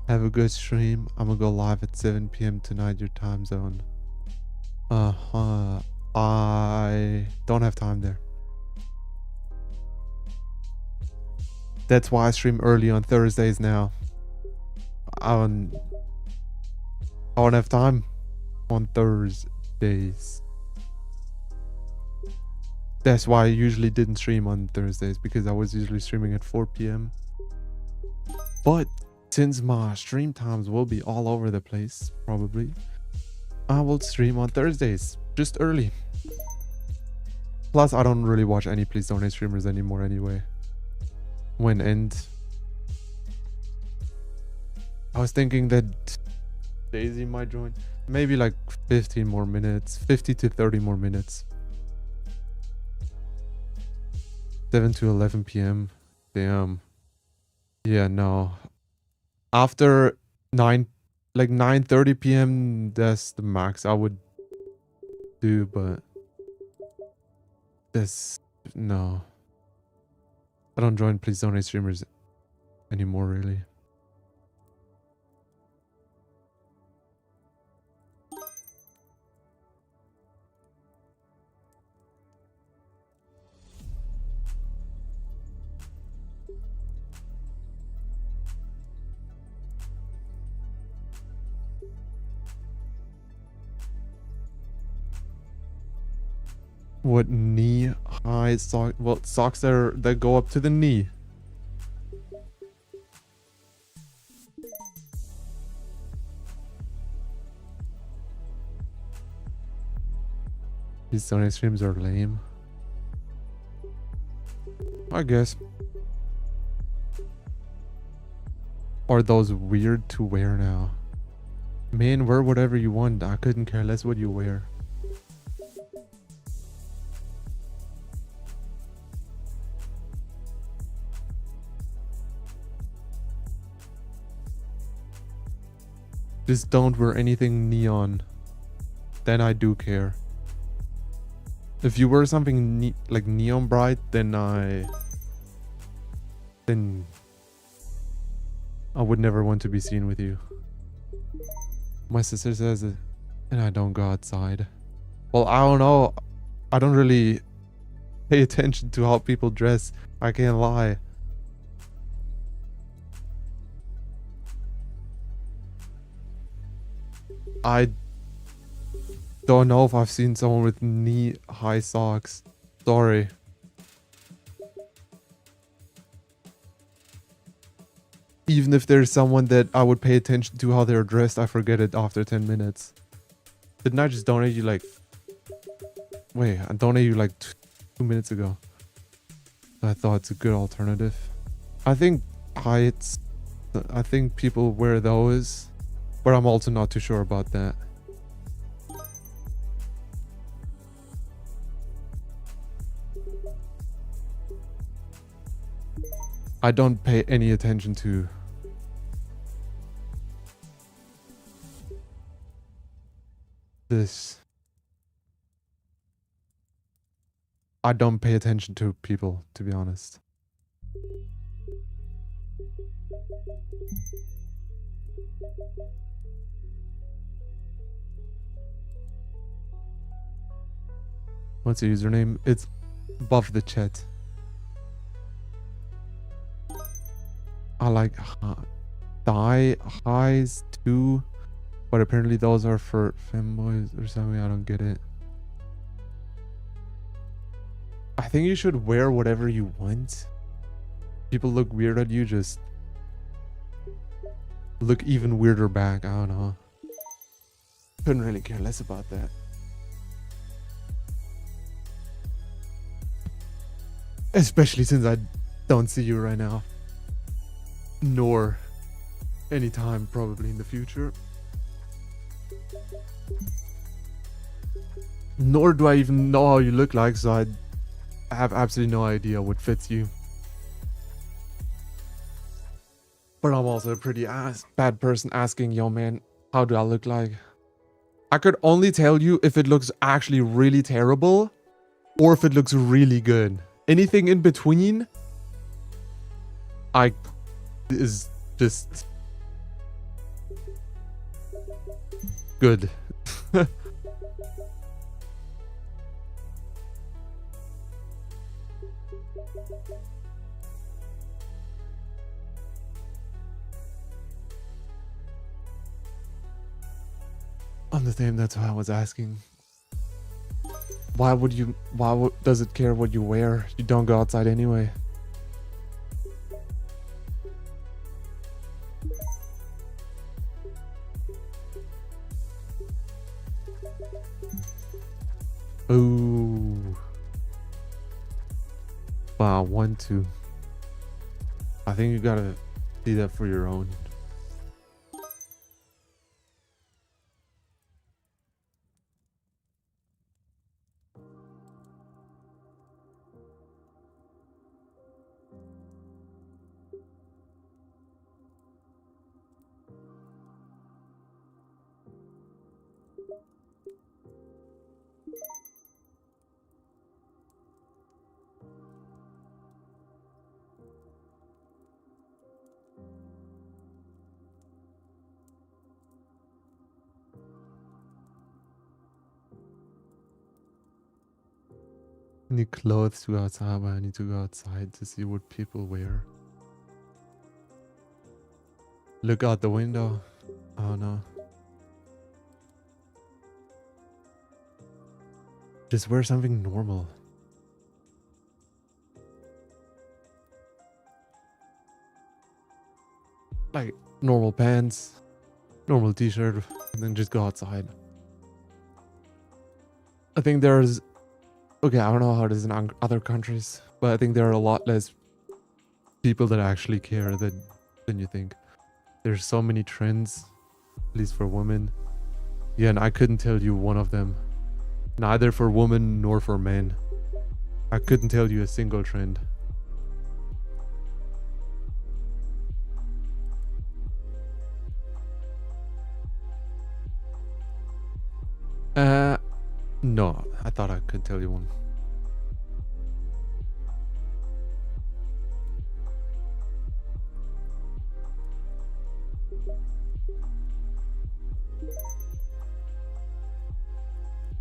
Have a good stream. I'm gonna go live at 7 p.m. tonight, your time zone. I don't have time there. That's why I stream early on Thursdays now. I don't have time on Thursdays. That's why I usually didn't stream on Thursdays, because I was usually streaming at 4 p.m. But since my stream times will be all over the place, probably, I will stream on Thursdays, just early. Plus, I don't really watch any Please Donate streamers anymore anyway. When end. I was thinking that Daisy might join. Maybe like 15 more minutes. 50 to 30 more minutes. 7 to 11 p.m. Damn. Yeah, no. After 9:30 p.m. that's the max I would do, but this, no. I don't join Please Donate streamers anymore, really. What knee high sock? Well, socks that go up to the knee. These Sony streams are lame, I guess. Are those weird to wear now? Man, wear whatever you want. I couldn't care less what you wear. Just don't wear anything neon. Then I do care. If you wear something like neon bright, then I would never want to be seen with you. My sister says it, and I don't go outside. Well, I don't know. I don't really pay attention to how people dress. I can't lie. I don't know if I've seen someone with knee-high socks. Sorry. Even if there's someone that I would pay attention to how they're dressed, I forget it after 10 minutes. Didn't I just donate you like... Wait, I donated you like 2 minutes ago. I thought it's a good alternative. I think heights... I think people wear those. But I'm also not too sure about that. I don't pay any attention to this. I don't pay attention to people, to be honest. What's your username? It's above the chat. I like thigh highs too, but apparently those are for femboys or something. I don't get it. I think you should wear whatever you want. People look weird at you, just look even weirder back. I don't know. Couldn't really care less about that. Especially since I don't see you right now. Nor anytime probably in the future. Nor do I even know how you look like, so I have absolutely no idea what fits you. But I'm also a pretty bad person asking, yo man, how do I look like? I could only tell you if it looks actually really terrible or if it looks really good. Anything in between, is just good. I'm the same, that's why I was asking. Why does it care what you wear? You don't go outside anyway. Ooh. Wow, 1, 2. I think you gotta see that for your own. I need clothes to go outside, but I need to go outside to see what people wear. Look out the window. Oh no. Just wear something normal. Like normal pants, normal t-shirt, and then just go outside. I think there's... Okay, I don't know how it is in other countries, but I think there are a lot less people that actually care than you think. There's so many trends, at least for women. Yeah, and I couldn't tell you one of them. Neither for women nor for men. I couldn't tell you a single trend. No, I thought I could tell you one.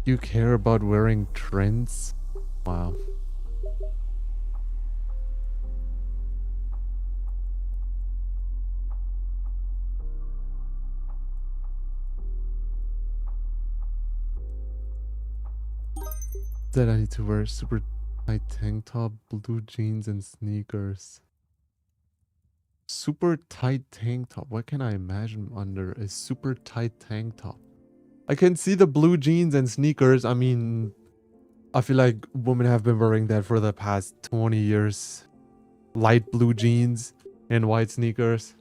You care about wearing trends? Wow. That I need to wear super tight tank top, blue jeans, and sneakers. Super tight tank top. What can I imagine under a super tight tank top? I can see the blue jeans and sneakers. I mean, I feel like women have been wearing that for the past 20 years. Light blue jeans and white sneakers.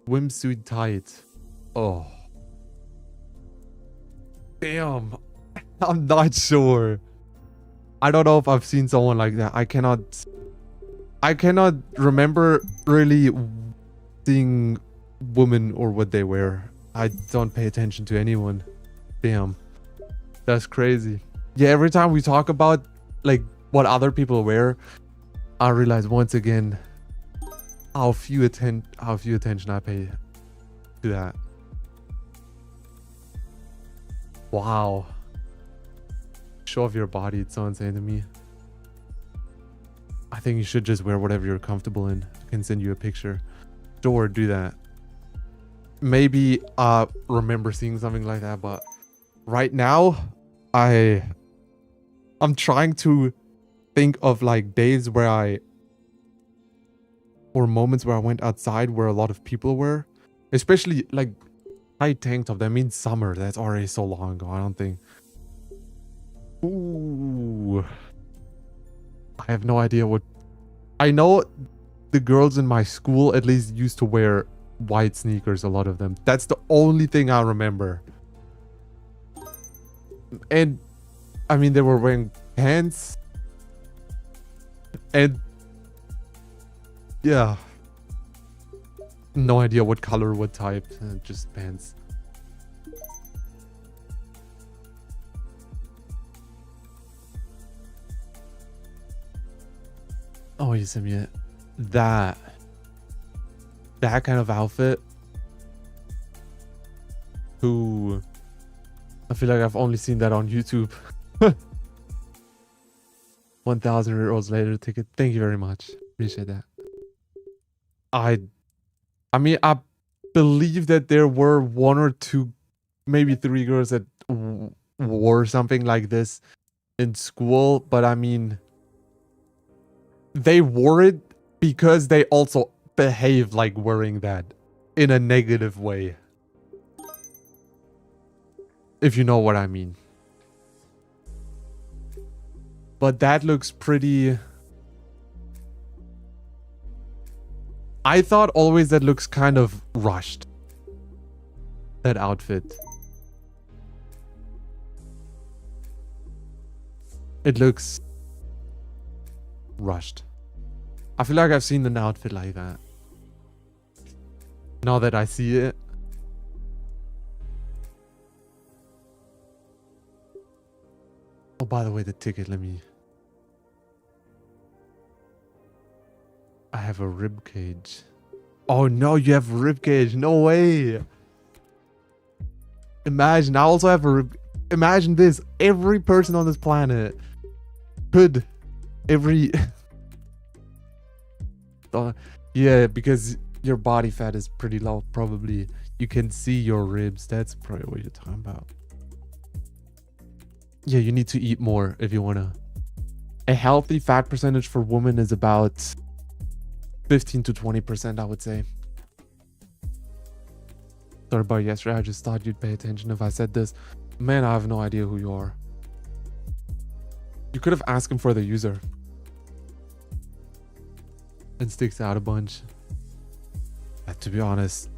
Swimsuit tight. Oh. Damn. I'm not sure. I don't know if I've seen someone like that. I cannot remember really seeing women or what they wear. I don't pay attention to anyone. Damn. That's crazy. Yeah, every time we talk about like what other people wear, I realize once again how few attention I pay to that. Wow. Show off your body, it's so insane to me. I think you should just wear whatever you're comfortable in. I can send you a picture. Sure, do that. Maybe remember seeing something like that, but right now I'm trying to think of like days where or moments where I went outside where a lot of people were, especially like tight tank top. That means summer. That's already so long ago. I don't think. Ooh, I have no idea what. I know the girls in my school at least used to wear white sneakers, a lot of them. That's the only thing I remember. And I mean, they were wearing pants. And yeah, No idea what color, what type. Just pants. Oh, you sent me it. That kind of outfit. Who? I feel like I've only seen that on YouTube. 1,000 euros later ticket. Thank you very much. Appreciate that. I mean, I believe that there were 1 or 2, maybe 3 girls that wore something like this in school. But I mean, they wore it because they also behaved like wearing that in a negative way. If you know what I mean. But that looks pretty... I thought always that looks kind of rushed. That outfit. It looks... rushed. I feel like I've seen an outfit like that. Now that I see it. Oh, by the way, the ticket, let me... I have a rib cage. Oh no, you have a rib cage. No way. Imagine, I also have a rib... Imagine this. Every person on this planet could... Every... yeah, because your body fat is pretty low, probably. You can see your ribs. That's probably what you're talking about. Yeah, you need to eat more if you want to. A healthy fat percentage for women is about 15 to 20%, I would say. Sorry about yesterday. I just thought you'd pay attention if I said this. Man, I have no idea who you are. You could have asked him for the user. It sticks out a bunch. To be honest,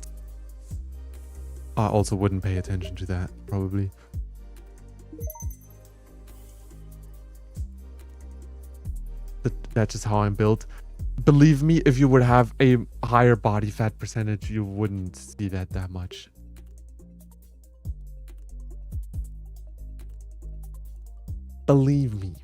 I also wouldn't pay attention to that, probably. That's just how I'm built. Believe me, if you would have a higher body fat percentage, you wouldn't see that much. Believe me.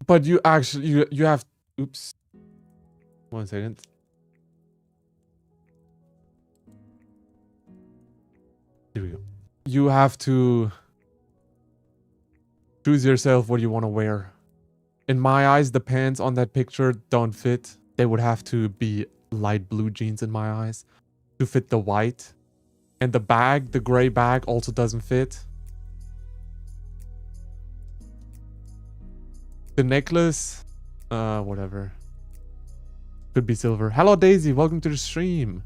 But you actually, you have... Oops. 1 second. Here we go. You have to choose yourself what you want to wear. In my eyes, the pants on that picture don't fit. They would have to be light blue jeans in my eyes to fit the white. And the bag, the gray bag, also doesn't fit. The necklace, whatever. Could be silver. Hello, Daisy. Welcome to the stream.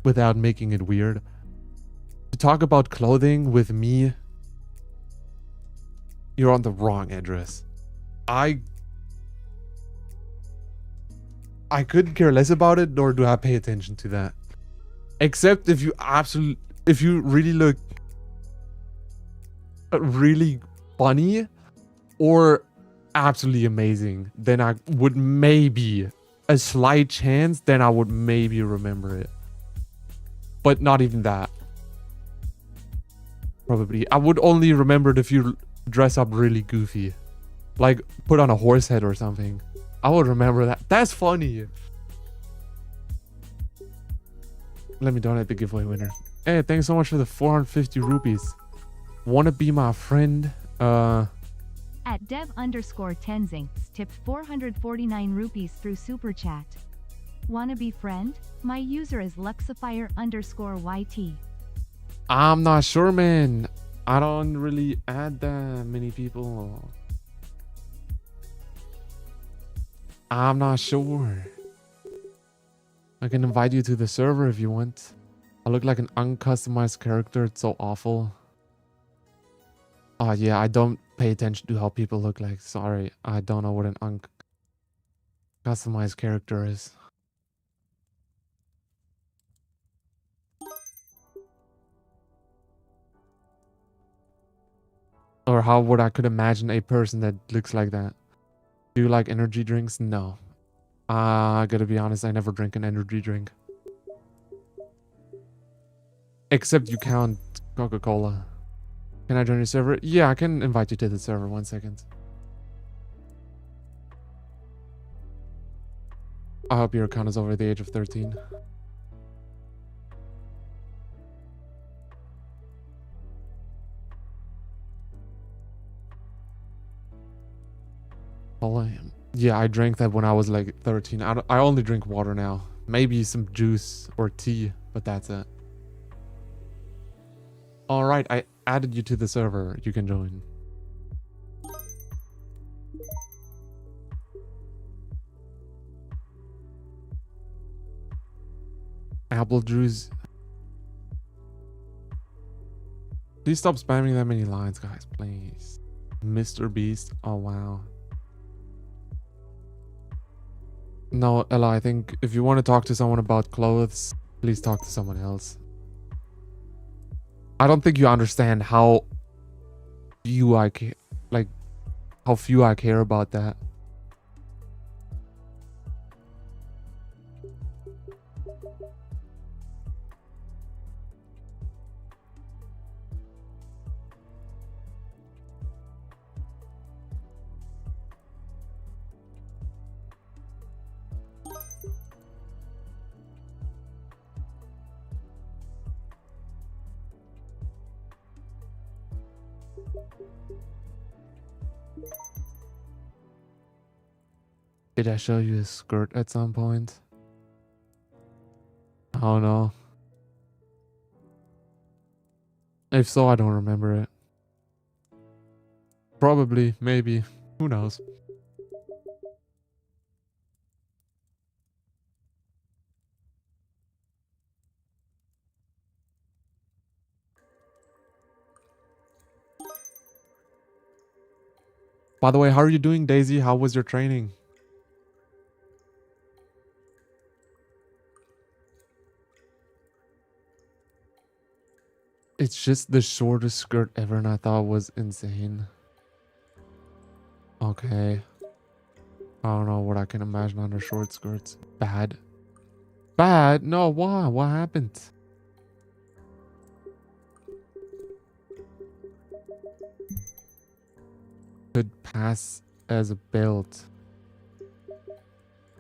Without making it weird. To talk about clothing with me, you're on the wrong address. I couldn't care less about it, nor do I pay attention to that. Except if you really look really funny or absolutely amazing, then I would maybe, a slight chance, then I would maybe remember it. But not even that. Probably. I would only remember it if you dress up really goofy. Like, put on a horse head or something. I would remember that. That's funny. Let me donate the giveaway winner. Hey, thanks so much for the 450 rupees. Wanna be my friend? At dev_Tenzing tipped 449 rupees through super chat. Wanna be friend? My user is Luxifier_YT. I'm not sure, man. I don't really add that many people. I'm not sure. I can invite you to the server if you want. I look like an uncustomized character. It's so awful. Oh yeah, I don't pay attention to how people look like. Sorry, I don't know what an uncustomized character is. Or how would I could imagine a person that looks like that. Do you like energy drinks? No. I gotta be honest, I never drink an energy drink. Except you count Coca-Cola. Can I join your server? Yeah, I can invite you to the server. 1 second. I hope your account is over the age of 13. Cola? Yeah, I drank that when I was like 13. I only drink water now. Maybe some juice or tea, but that's it. Alright, I added you to the server. You can join. Apple juice. Please stop spamming that many lines, guys, please. Mr. Beast. Oh, wow. No, Ella, I think if you want to talk to someone about clothes, please talk to someone else. I don't think you understand how few I care, like, how few I care about that. Did I show you a skirt at some point? Oh no. If so, I don't remember it. Probably, maybe. Who knows? By the way, how are you doing, Daisy? How was your training? It's just the shortest skirt ever, and I thought it was insane. Okay. I don't know what I can imagine under short skirts. Bad. Bad? No, why? What happened? Could pass as a belt.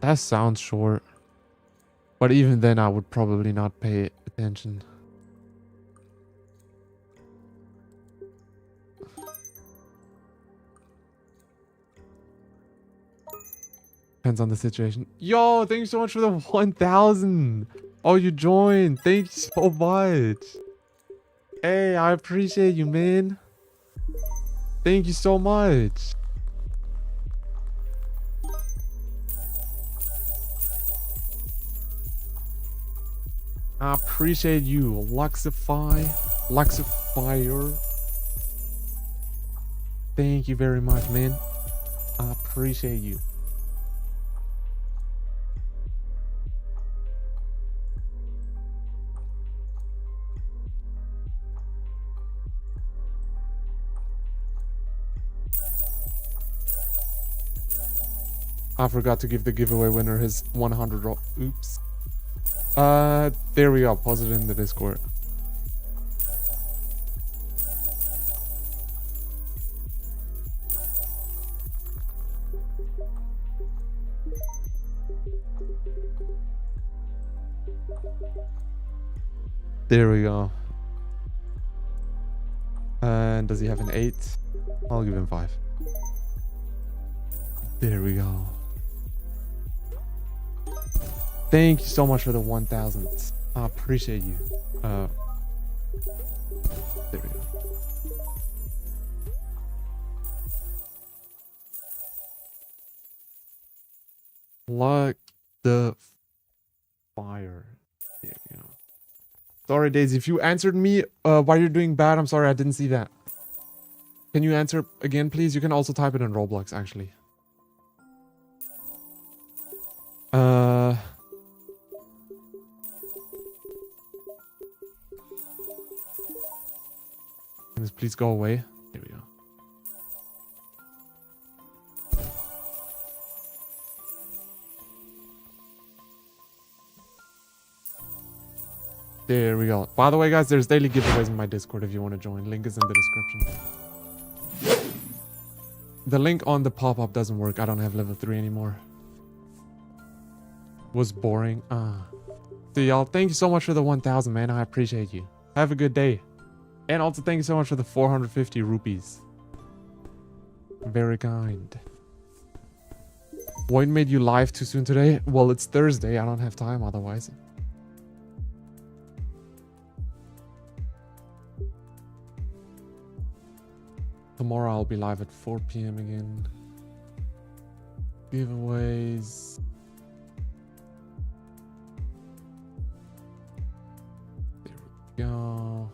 That sounds short. But even then, I would probably not pay attention. Depends on the situation. Yo, thank you so much for the 1,000. Oh, you joined. Thank you so much. Hey, I appreciate you, man. Thank you so much. I appreciate you, Luxifier. Thank you very much, man. I appreciate you. I forgot to give the giveaway winner his 100 oops. There we go. Post it in the Discord. There we go. And does he have an 8? I'll give him 5. There we go. Thank you so much for the 1,000. I appreciate you. There we go. Like the fire. There we go. Sorry, Daisy. If you answered me while you're doing bad, I'm sorry, I didn't see that. Can you answer again, please? You can also type it in Roblox, actually. Can this please go away? There we go. There we go. By the way, guys, there's daily giveaways in my Discord if you want to join. Link is in the description. The link on the pop-up doesn't work. I don't have level 3 anymore. Was boring. So y'all, thank you so much for the 1,000, man. I appreciate you. Have a good day. And also thank you so much for the 450 rupees. Very kind. What made you live too soon today? Well, it's Thursday. I don't have time otherwise. Tomorrow I'll be live at 4 p.m. again. Giveaways. There we go.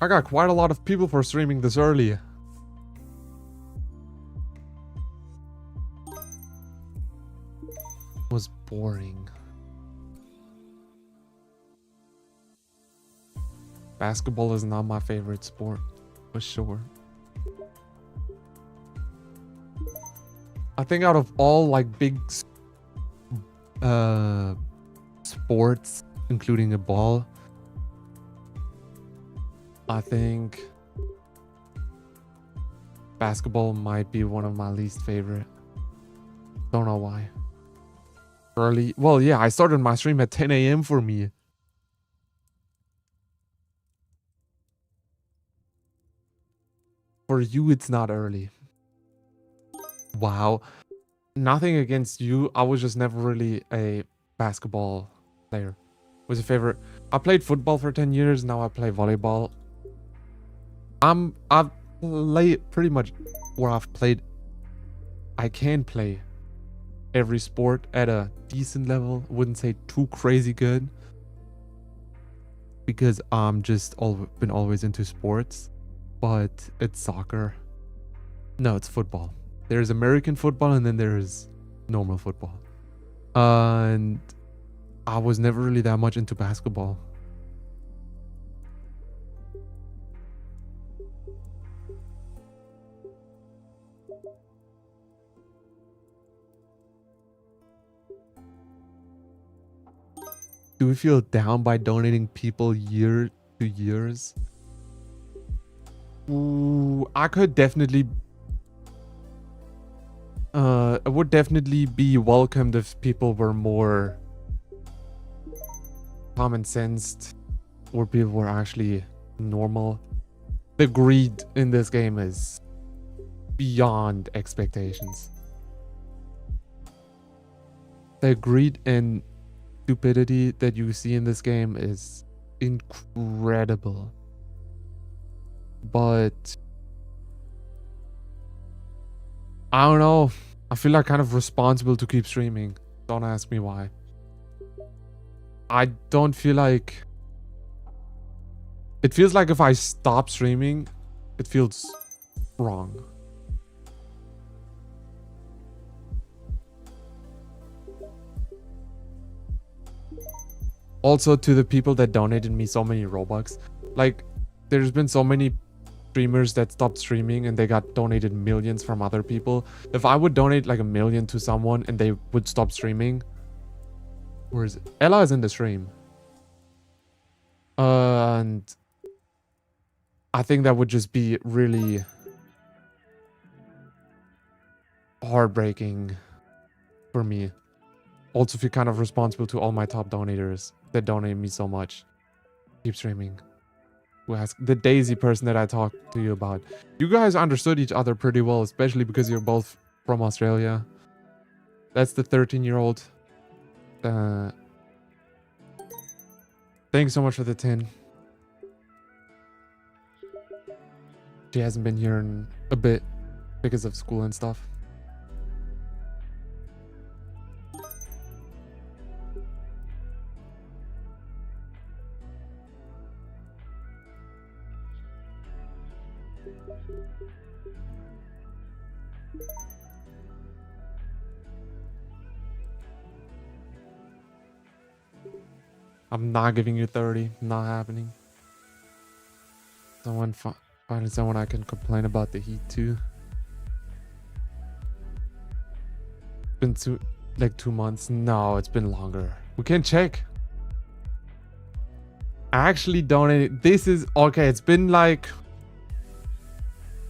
I got quite a lot of people for streaming this early. Was boring. Basketball is not my favorite sport, for sure. I think out of all like big sports, including a ball, I think basketball might be one of my least favorite. Don't know why. Early. Well, yeah, I started my stream at 10 a.m. for me. For you, it's not early. Wow. Nothing against you. I was just never really a basketball player. Was your favorite? I played football for 10 years. Now I play volleyball. I've played pretty much where I've played. I can play every sport at a decent level. Wouldn't say too crazy good, because I'm just been always into sports. But it's soccer. No, it's football. There's American football and then there's normal football. And I was never really that much into basketball. Do we feel down by donating people year to years? Ooh, I could definitely... it would definitely be welcomed if people were more common sensed, or people were actually normal. The greed in this game is beyond expectations. The greed and stupidity that you see in this game is incredible. But I don't know. I feel like kind of responsible to keep streaming. Don't ask me why. I don't feel like... It feels like if I stop streaming, it feels wrong. Also, to the people that donated me so many Robux. Like, there's been so many streamers that stopped streaming and they got donated millions from other people. If I would donate like 1 million to someone and they would stop streaming... Where is it? Ella is in the stream. And I think that would just be really heartbreaking for me. Also feel kind of responsible to all my top donators that donate me so much. Keep streaming. Who asked the Daisy person that I talked to you about. You guys understood each other pretty well, especially because you're both from Australia. That's the 13-year-old. Thanks so much for the 10. She hasn't been here in a bit because of school and stuff. I'm not giving you 30. Not happening. Someone finding someone I can complain about the heat to. Been 2 months. No, it's been longer. We can check. I actually donated. This is okay. It's been like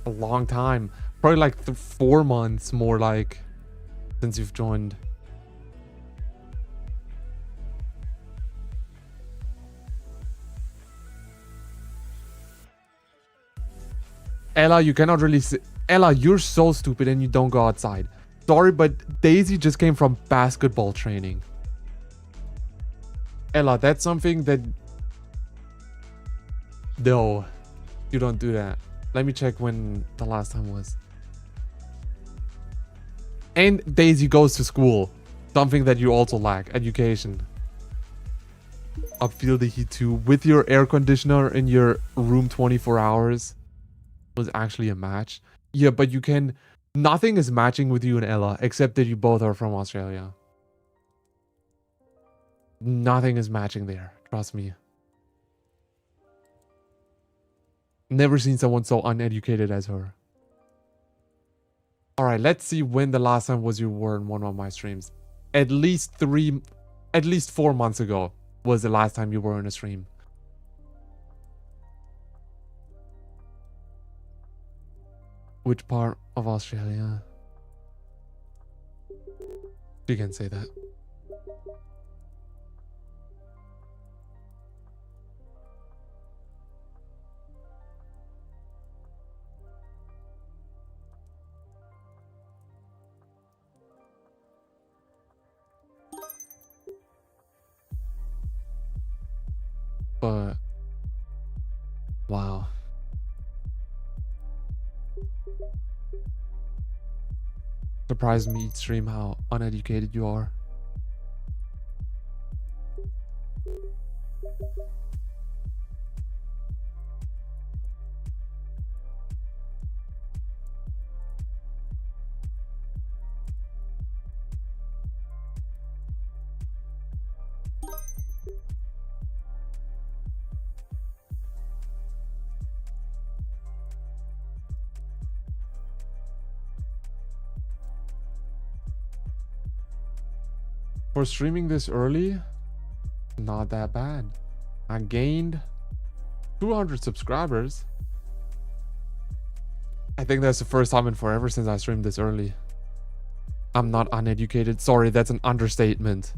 a long time. Probably like 4 months more like since you've joined. Ella, you cannot really see. Ella, you're so stupid and you don't go outside. Sorry, but Daisy just came from basketball training. Ella, that's something that... No, you don't do that. Let me check when the last time was. And Daisy goes to school. Something that you also lack. Education. I feel the heat too. With your air conditioner in your room 24 hours. Was actually a match. Yeah, but you can... Nothing is matching with you and Ella. Except that you both are from Australia. Nothing is matching there. Trust me. Never seen someone so uneducated as her. Alright, let's see when the last time was you were in one of my streams. At least 4 months ago was the last time you were in a stream. Which part of Australia? You can say that. But wow. Surprised me each stream how uneducated you are. For streaming this early, not that bad. I gained 200 subscribers. I think that's the first time in forever since I streamed this early. I'm not uneducated. Sorry, that's an understatement.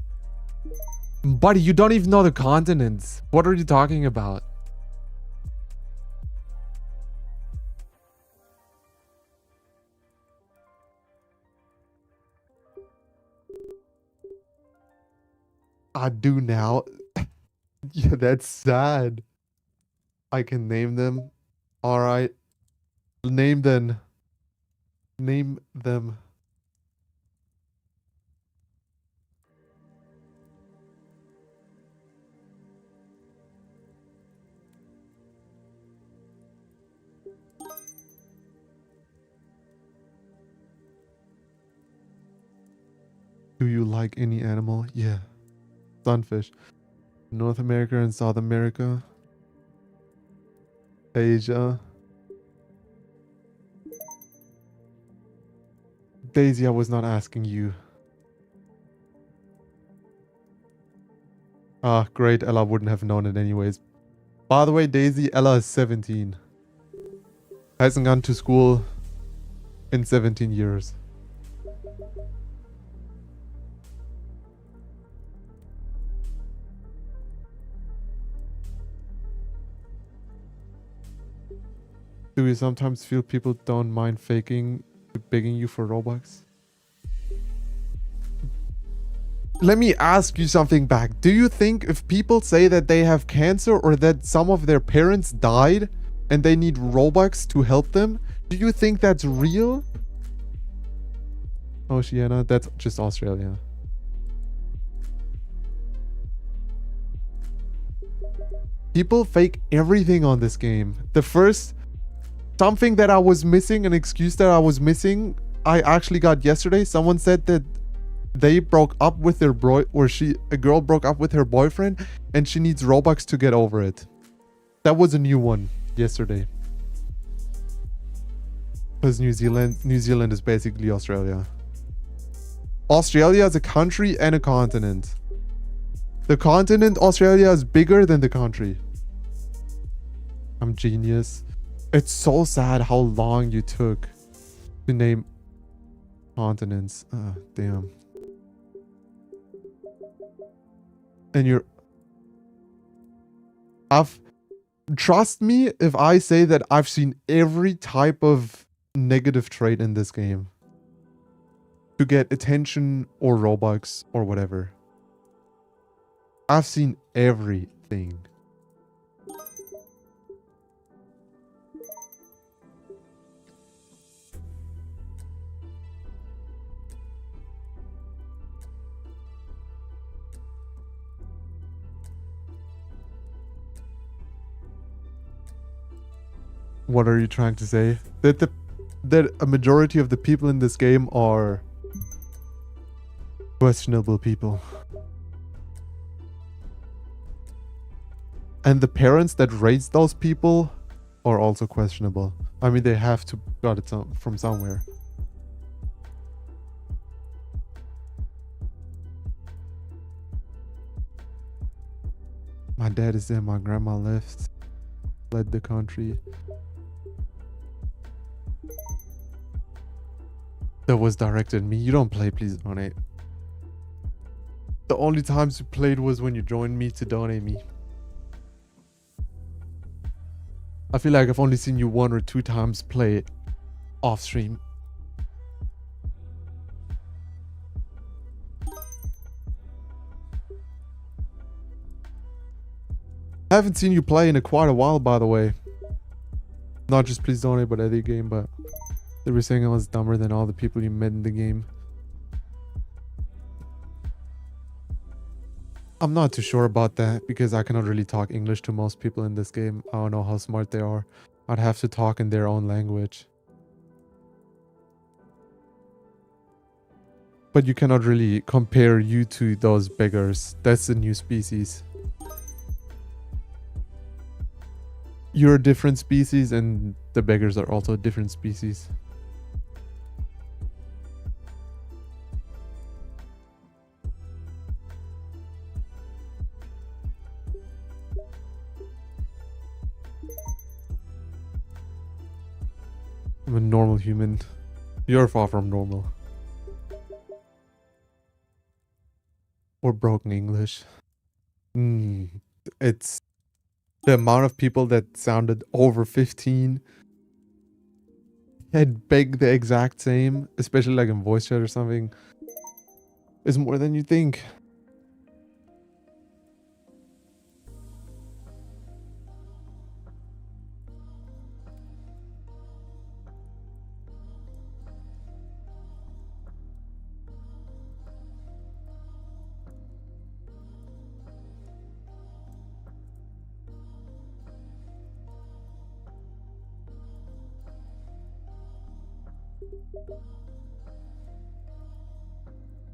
Buddy, you don't even know the continents. What are you talking about? I do now. Yeah, that's sad. I can name them. All right. Name them. Name them. Do you like any animal? Yeah. Sunfish. North America and South America. Asia. Daisy, I was not asking you. Ah, great. Ella wouldn't have known it anyways. By the way, Daisy, Ella is 17. Hasn't gone to school in 17 years. Do you sometimes feel people don't mind faking, begging you for Robux? Let me ask you something back. Do you think if people say that they have cancer or that some of their parents died and they need Robux to help them, do you think that's real? Oceania, that's just Australia. People fake everything on this game. The first... Something that I was missing, an excuse that I was missing, I actually got yesterday. Someone said that they broke up with their boy, or a girl broke up with her boyfriend, and she needs Robux to get over it. That was a new one yesterday. Because New Zealand is basically Australia. Australia is a country and a continent. The continent Australia is bigger than the country. I'm genius. It's so sad how long you took to name continents. Damn. And trust me if I say that I've seen every type of negative trait in this game to get attention or Robux or whatever. I've seen everything. What are you trying to say? That a majority of the people in this game are questionable people. And the parents that raised those people are also questionable. I mean, they have to got it from somewhere. My dad is there, my grandma left, fled the country. That was directed at me. You don't play, please donate. The only times you played was when you joined me to donate me. I feel like I've only seen you 1 or 2 times play off stream. I haven't seen you play in quite a while, by the way. Not just please donate, but any game, but they were saying I was dumber than all the people you met in the game. I'm not too sure about that because I cannot really talk English to most people in this game. I don't know how smart they are. I'd have to talk in their own language. But you cannot really compare you to those beggars. That's a new species. You're a different species and the beggars are also a different species. I'm a normal human. You're far from normal. Or broken English. It's the amount of people that sounded over 15 had begged the exact same, especially like in voice chat or something, is more than you think.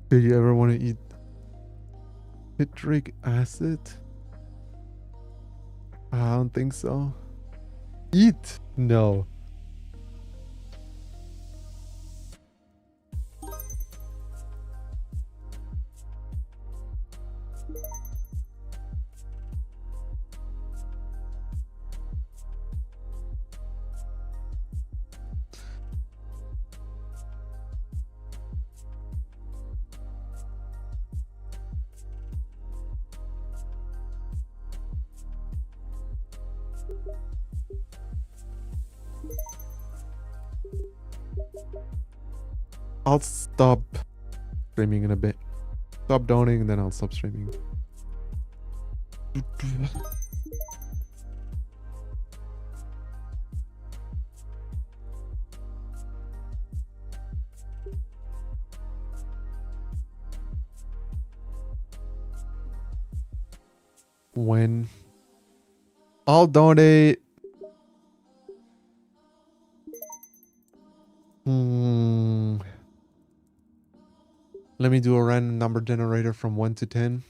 Do you ever want to eat citric acid? I don't think so. Eat? No. I'll stop streaming in a bit. Stop donating and then I'll stop streaming. When? I'll donate. Let me do a random number generator from 1 to 10.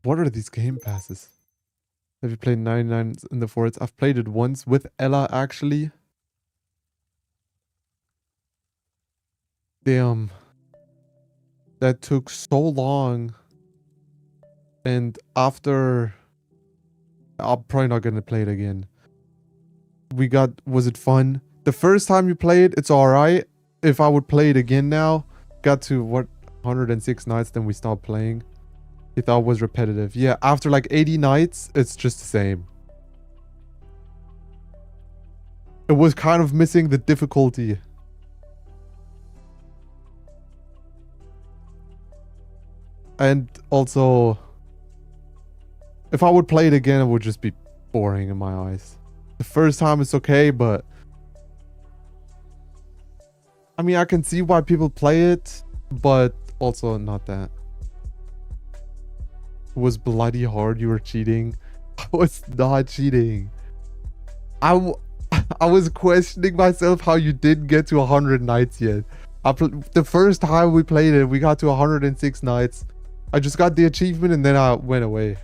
What are these game passes? Have you played 99 in the Forest? I've played it once with Ella, actually. Damn. That took so long. And after... I'm probably not going to play it again. Was it fun? The first time you play it, it's alright. If I would play it again now, got to, what, 106 nights, then we stopped playing. He thought it was repetitive. Yeah, after like 80 nights, it's just the same. It was kind of missing the difficulty. And also, if I would play it again, it would just be boring in my eyes. The first time it's okay, but I mean, I can see why people play it, but also not that. It was bloody hard. You were cheating. I was not cheating. I was questioning myself how you didn't get to 100 nights yet. The first time we played it, we got to 106 nights. I just got the achievement and then I went away.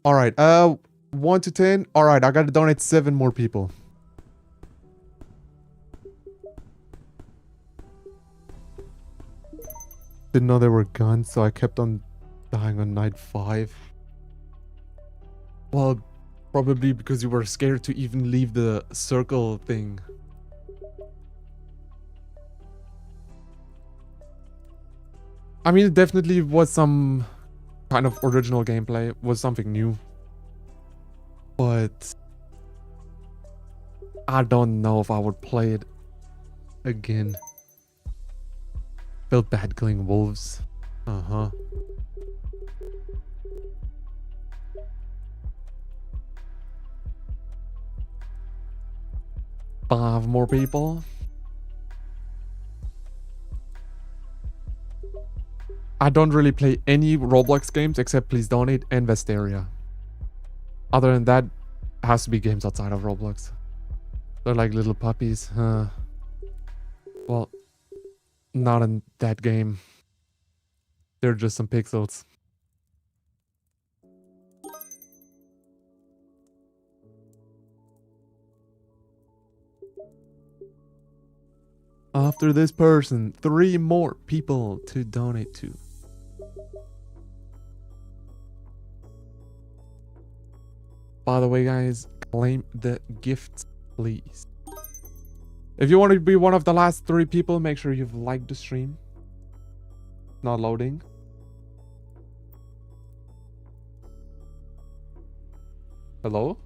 All right, 1 to 10. All right, I got to donate 7 more people. Didn't know there were guns, so I kept on dying on night 5. Well, probably because you were scared to even leave the circle thing. I mean, it definitely was some kind of original gameplay, was something new. But I don't know if I would play it again. Felt bad killing wolves. Uh-huh. Five more people. I don't really play any Roblox games except Please Donate and Vesteria. Other than that, it has to be games outside of Roblox. They're like little puppies. Well, not in that game. They're just some pixels. After this person, 3 more people to donate to. By the way, guys, claim the gifts, please. If you want to be one of the last 3 people, make sure you've liked the stream. Not loading. Hello?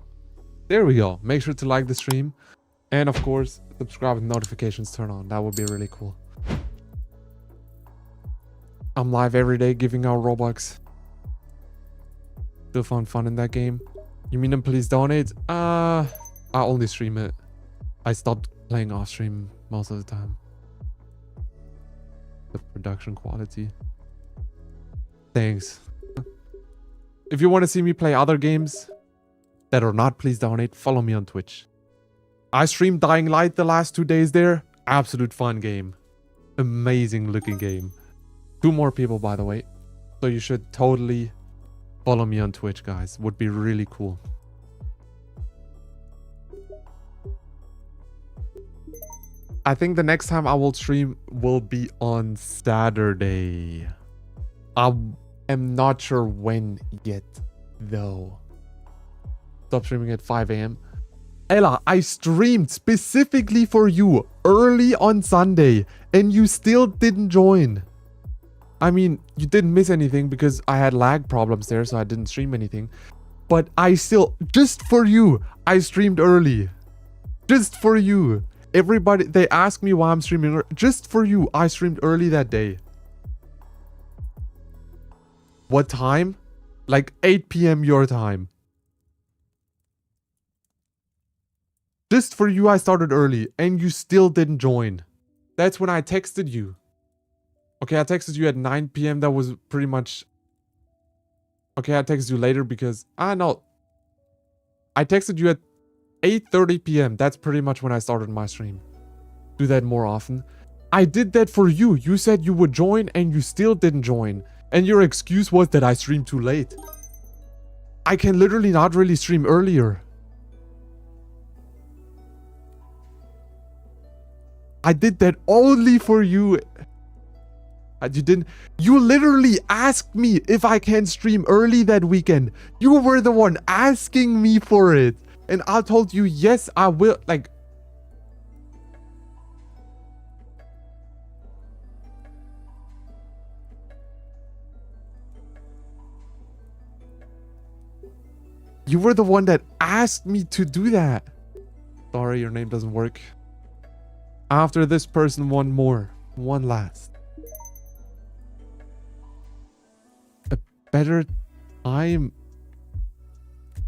There we go. Make sure to like the stream. And of course, subscribe and notifications turn on. That would be really cool. I'm live every day giving out Robux. Still found fun in that game. You mean Please Donate? I only stream it. I stopped playing off stream most of the time. The production quality. Thanks. If you want to see me play other games that are not Please Donate, follow me on Twitch. I streamed Dying Light the last 2 days there. Absolute fun game. Amazing looking game. 2 more people, by the way. So you should totally follow me on Twitch, guys. Would be really cool. I think the next time I will stream will be on Saturday. I am not sure when yet, though. Stop streaming at 5 a.m. Ella, I streamed specifically for you early on Sunday and you still didn't join. I mean, you didn't miss anything because I had lag problems there, so I didn't stream anything. But I still, just for you, I streamed early. Just for you. Everybody, they ask me why I'm streaming. Just for you, I streamed early that day. What time? Like 8 p.m. your time. Just for you, I started early and you still didn't join. That's when I texted you. Okay, I texted you at 9 p.m. That was pretty much... Okay, I texted you later because... no. I texted you at 8:30 p.m. That's pretty much when I started my stream. Do that more often. I did that for you. You said you would join and you still didn't join. And your excuse was that I streamed too late. I can literally not really stream earlier. I did that only for you. You didn't. You literally asked me if I can stream early that weekend. You were the one asking me for it. And I told you, yes, I will. Like, you were the one that asked me to do that. Sorry, your name doesn't work. After this person, one more. One last. A better time.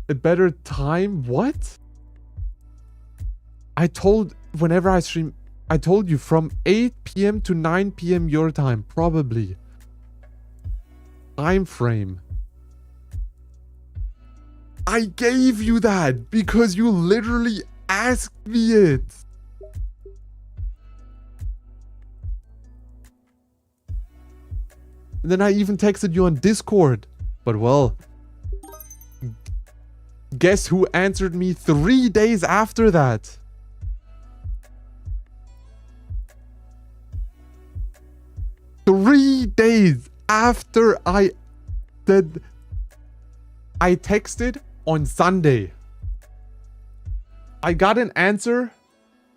A better time? What? Whenever I stream, I told you from 8 p.m. to 9 p.m. your time, probably. Time frame. I gave you that because you literally asked me it. And then I even texted you on Discord. But well, guess who answered me 3 days after that? Three days after I texted on Sunday. I got an answer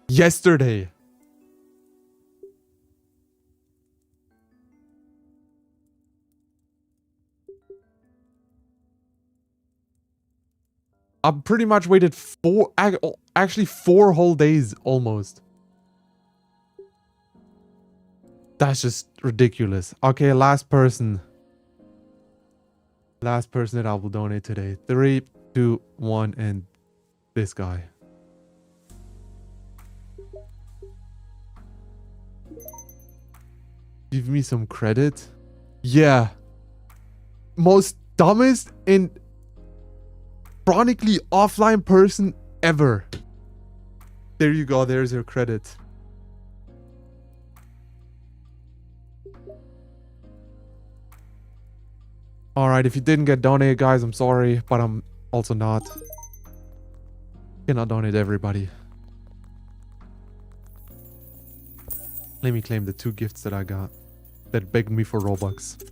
yesterday. I pretty much waited actually 4 whole days almost. That's just ridiculous. Okay, last person. Last person that I will donate today. 3, 2, 1, and this guy. Give me some credit. Yeah. Most dumbest and chronically offline person ever. There you go. There's your credit. Alright, if you didn't get donated, guys, I'm sorry, but I'm also not. Cannot donate everybody. Let me claim the 2 gifts that I got that begged me for Robux.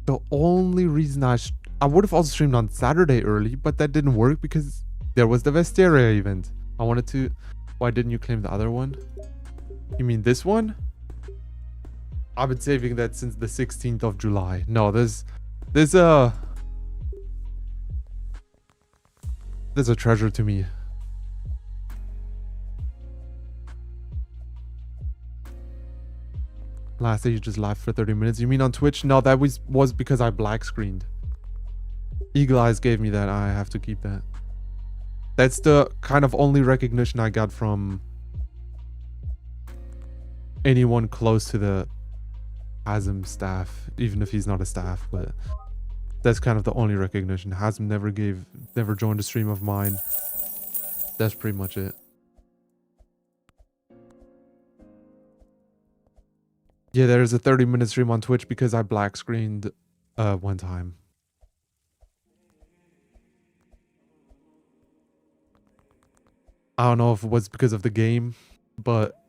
The only reason I would have also streamed on Saturday early, but that didn't work because there was the Vesteria event. I wanted to... Why didn't you claim the other one? You mean this one? I've been saving that since the 16th of July. No, there's a treasure to me. Last day you just live for 30 minutes. You mean on Twitch? No, that was because I black screened. Eagle Eyes gave me that. I have to keep that. That's the kind of only recognition I got from anyone close to the hazem staff, even if he's not a staff, but that's kind of the only recognition. hazem never joined a stream of mine. That's pretty much it. Yeah, there's a 30-minute stream on Twitch because I black screened one time. I don't know if it was because of the game, but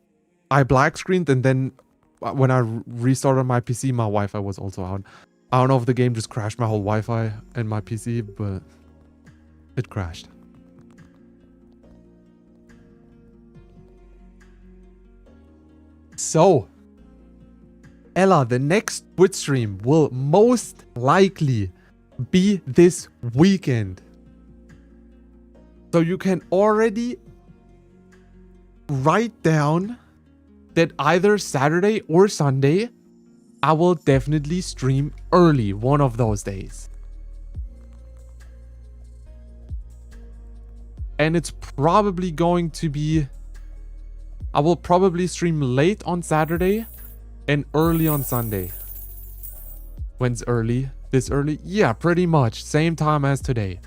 I black screened and then when I restarted my PC, my Wi-Fi was also out. I don't know if the game just crashed my whole Wi-Fi and my PC, but it crashed. So, Ella, the next Twitch stream will most likely be this weekend. So you can already write down that either Saturday or Sunday, I will definitely stream early one of those days. And it's probably going to be, I will probably stream late on Saturday and early on Sunday. When's early? This early? Yeah, pretty much. Same time as today.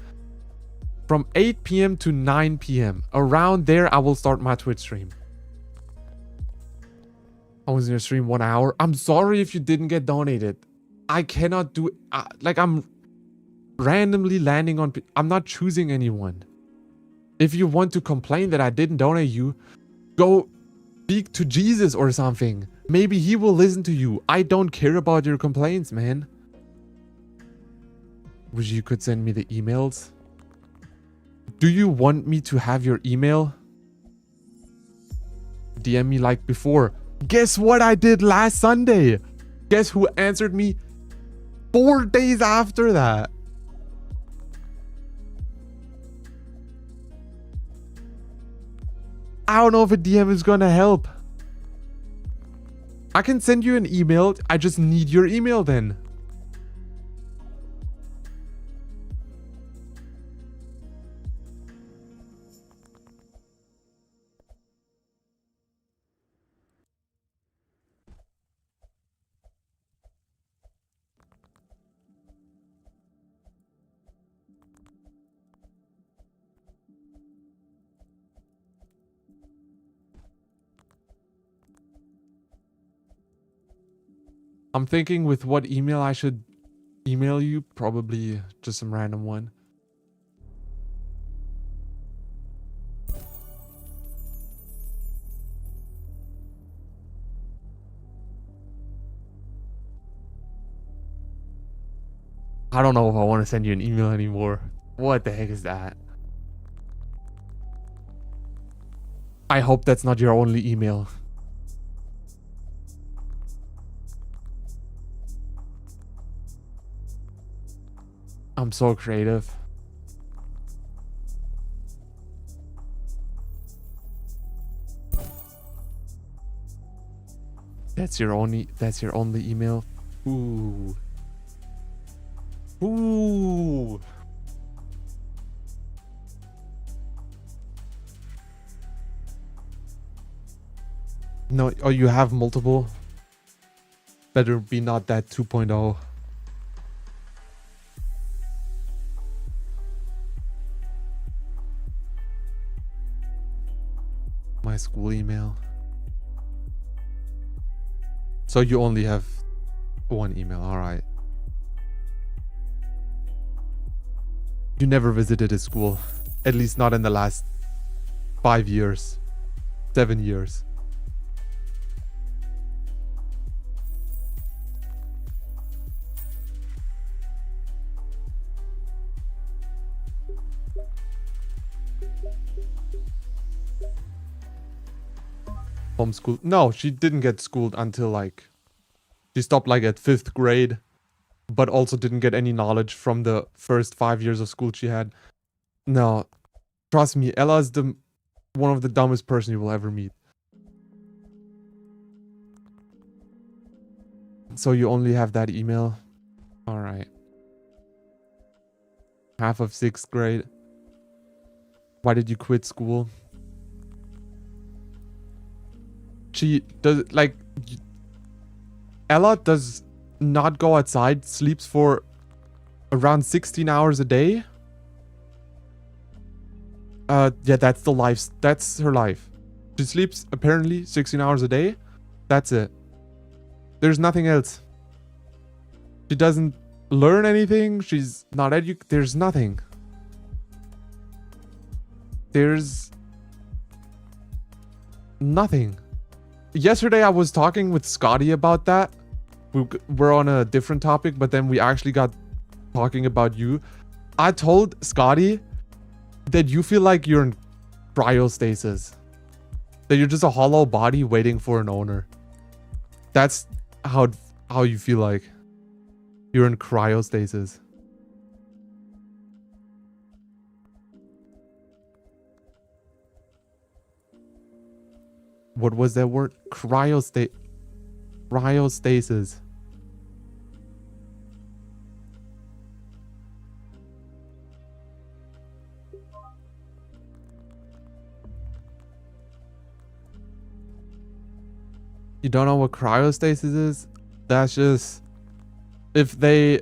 From 8 p.m. to 9 p.m. Around there, I will start my Twitch stream. I was gonna stream 1 hour. I'm sorry if you didn't get donated. I cannot do it. Like, I'm randomly landing on... I'm not choosing anyone. If you want to complain that I didn't donate you, go speak to Jesus or something. Maybe he will listen to you. I don't care about your complaints, man. Wish you could send me the emails. Do you want me to have your email? DM me like before. Guess what I did last Sunday? Guess who answered me 4 days after that? I don't know if a DM is gonna help. I can send you an email. I just need your email then. I'm thinking with what email I should email you. Probably just some random one. I don't know if I want to send you an email anymore. What the heck is that? I hope that's not your only email. I'm so creative. That's your only email. Ooh. Ooh. No, oh, you have multiple. Better be not that 2.0. My school email. So you only have one email, all right. You never visited a school, at least not in the last 5 years, 7 years. Homeschool? No, she didn't get schooled until like, she stopped like at 5th grade, but also didn't get any knowledge from the first 5 years of school she had. No, trust me, Ella's one of the dumbest person you will ever meet. So you only have that email? All right. Half of 6th grade. Why did you quit school? She does, like, Ella does not go outside, sleeps for around 16 hours a day. Yeah, that's the life. That's her life. She sleeps apparently 16 hours a day. That's it. There's nothing else. She doesn't learn anything. She's not educated. There's nothing. There's nothing. Yesterday I was talking with Scotty about that. We're on a different topic, but then we actually got talking about you. I told Scotty that you feel like you're in cryostasis. That you're just a hollow body waiting for an owner. That's how you feel like. You're in cryostasis. What was that word? Cryostasis. You don't know what cryostasis is? That's just if they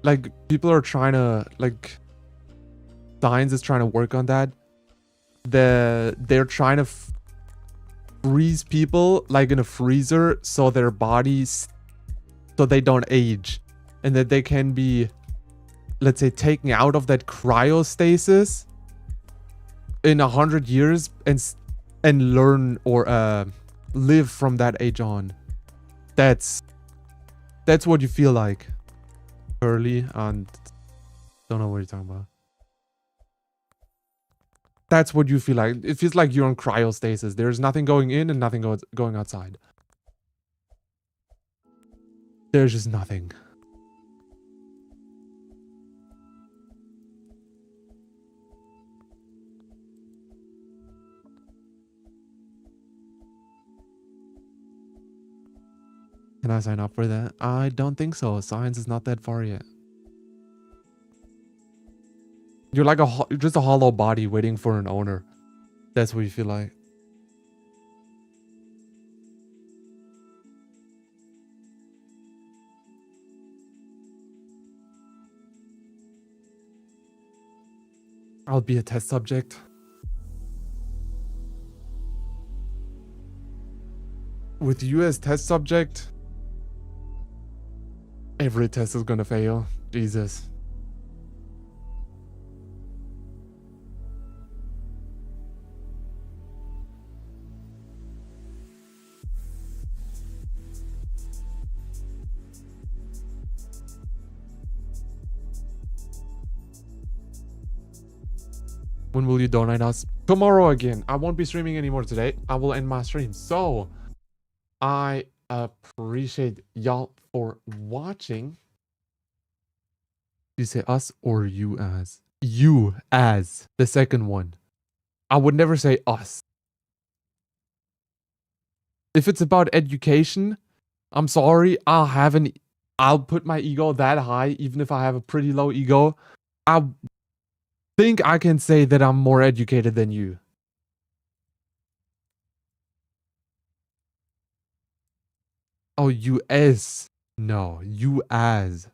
like people are trying to like science is trying to work on that. They're trying to freeze people like in a freezer so their bodies so they don't age and that they can be, let's say, taken out of that cryostasis in 100 years and learn or live from that age on. That's what you feel like. Early and don't know what you're talking about. That's what you feel like. It feels like you're in cryostasis. There's nothing going in and nothing going outside. There's just nothing. Can I sign up for that? I don't think so. Science is not that far yet. You're like just a hollow body waiting for an owner. That's what you feel like. I'll be a test subject. With you as test subject, every test is gonna fail. Jesus. When will you donate us? Tomorrow again. I won't be streaming anymore today. I will end my stream. So, I appreciate y'all for watching. You say us or you as? You as. The second one. I would never say us. If it's about education, I'm sorry. I'll put my ego that high, even if I have a pretty low ego. I think I can say that I'm more educated than you. Oh, you as. No, you as.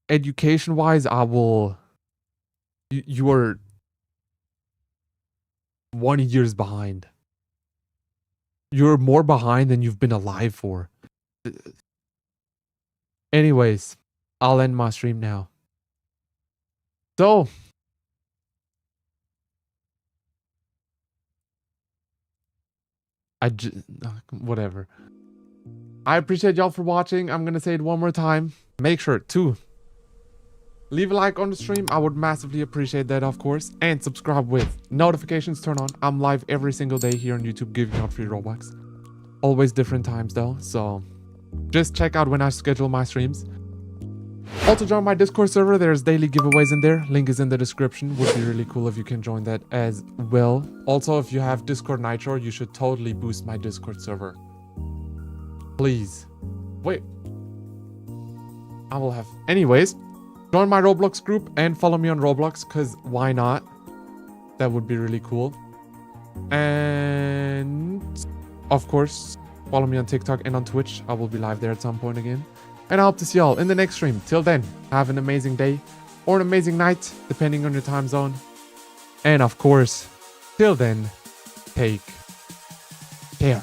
Education wise, I will. You are 1 year behind. You're more behind than you've been alive for. Anyways, I'll end my stream now. So, whatever. I appreciate y'all for watching. I'm gonna say it one more time. Make sure to leave a like on the stream. I would massively appreciate that, of course. And subscribe with notifications turned on. I'm live every single day here on YouTube giving out free Robux. Always different times though, so just check out when I schedule my streams. Also join my Discord server. There's daily giveaways in there. Link is in the description. Would be really cool if you can join that as well. Also, if you have Discord Nitro, you should totally boost my Discord server. Please. Wait. I will have... Anyways, join my Roblox group and follow me on Roblox, because why not? That would be really cool. And... of course, follow me on TikTok and on Twitch. I will be live there at some point again. And I hope to see y'all in the next stream. Till then, have an amazing day or an amazing night, depending on your time zone. And of course, till then, take care.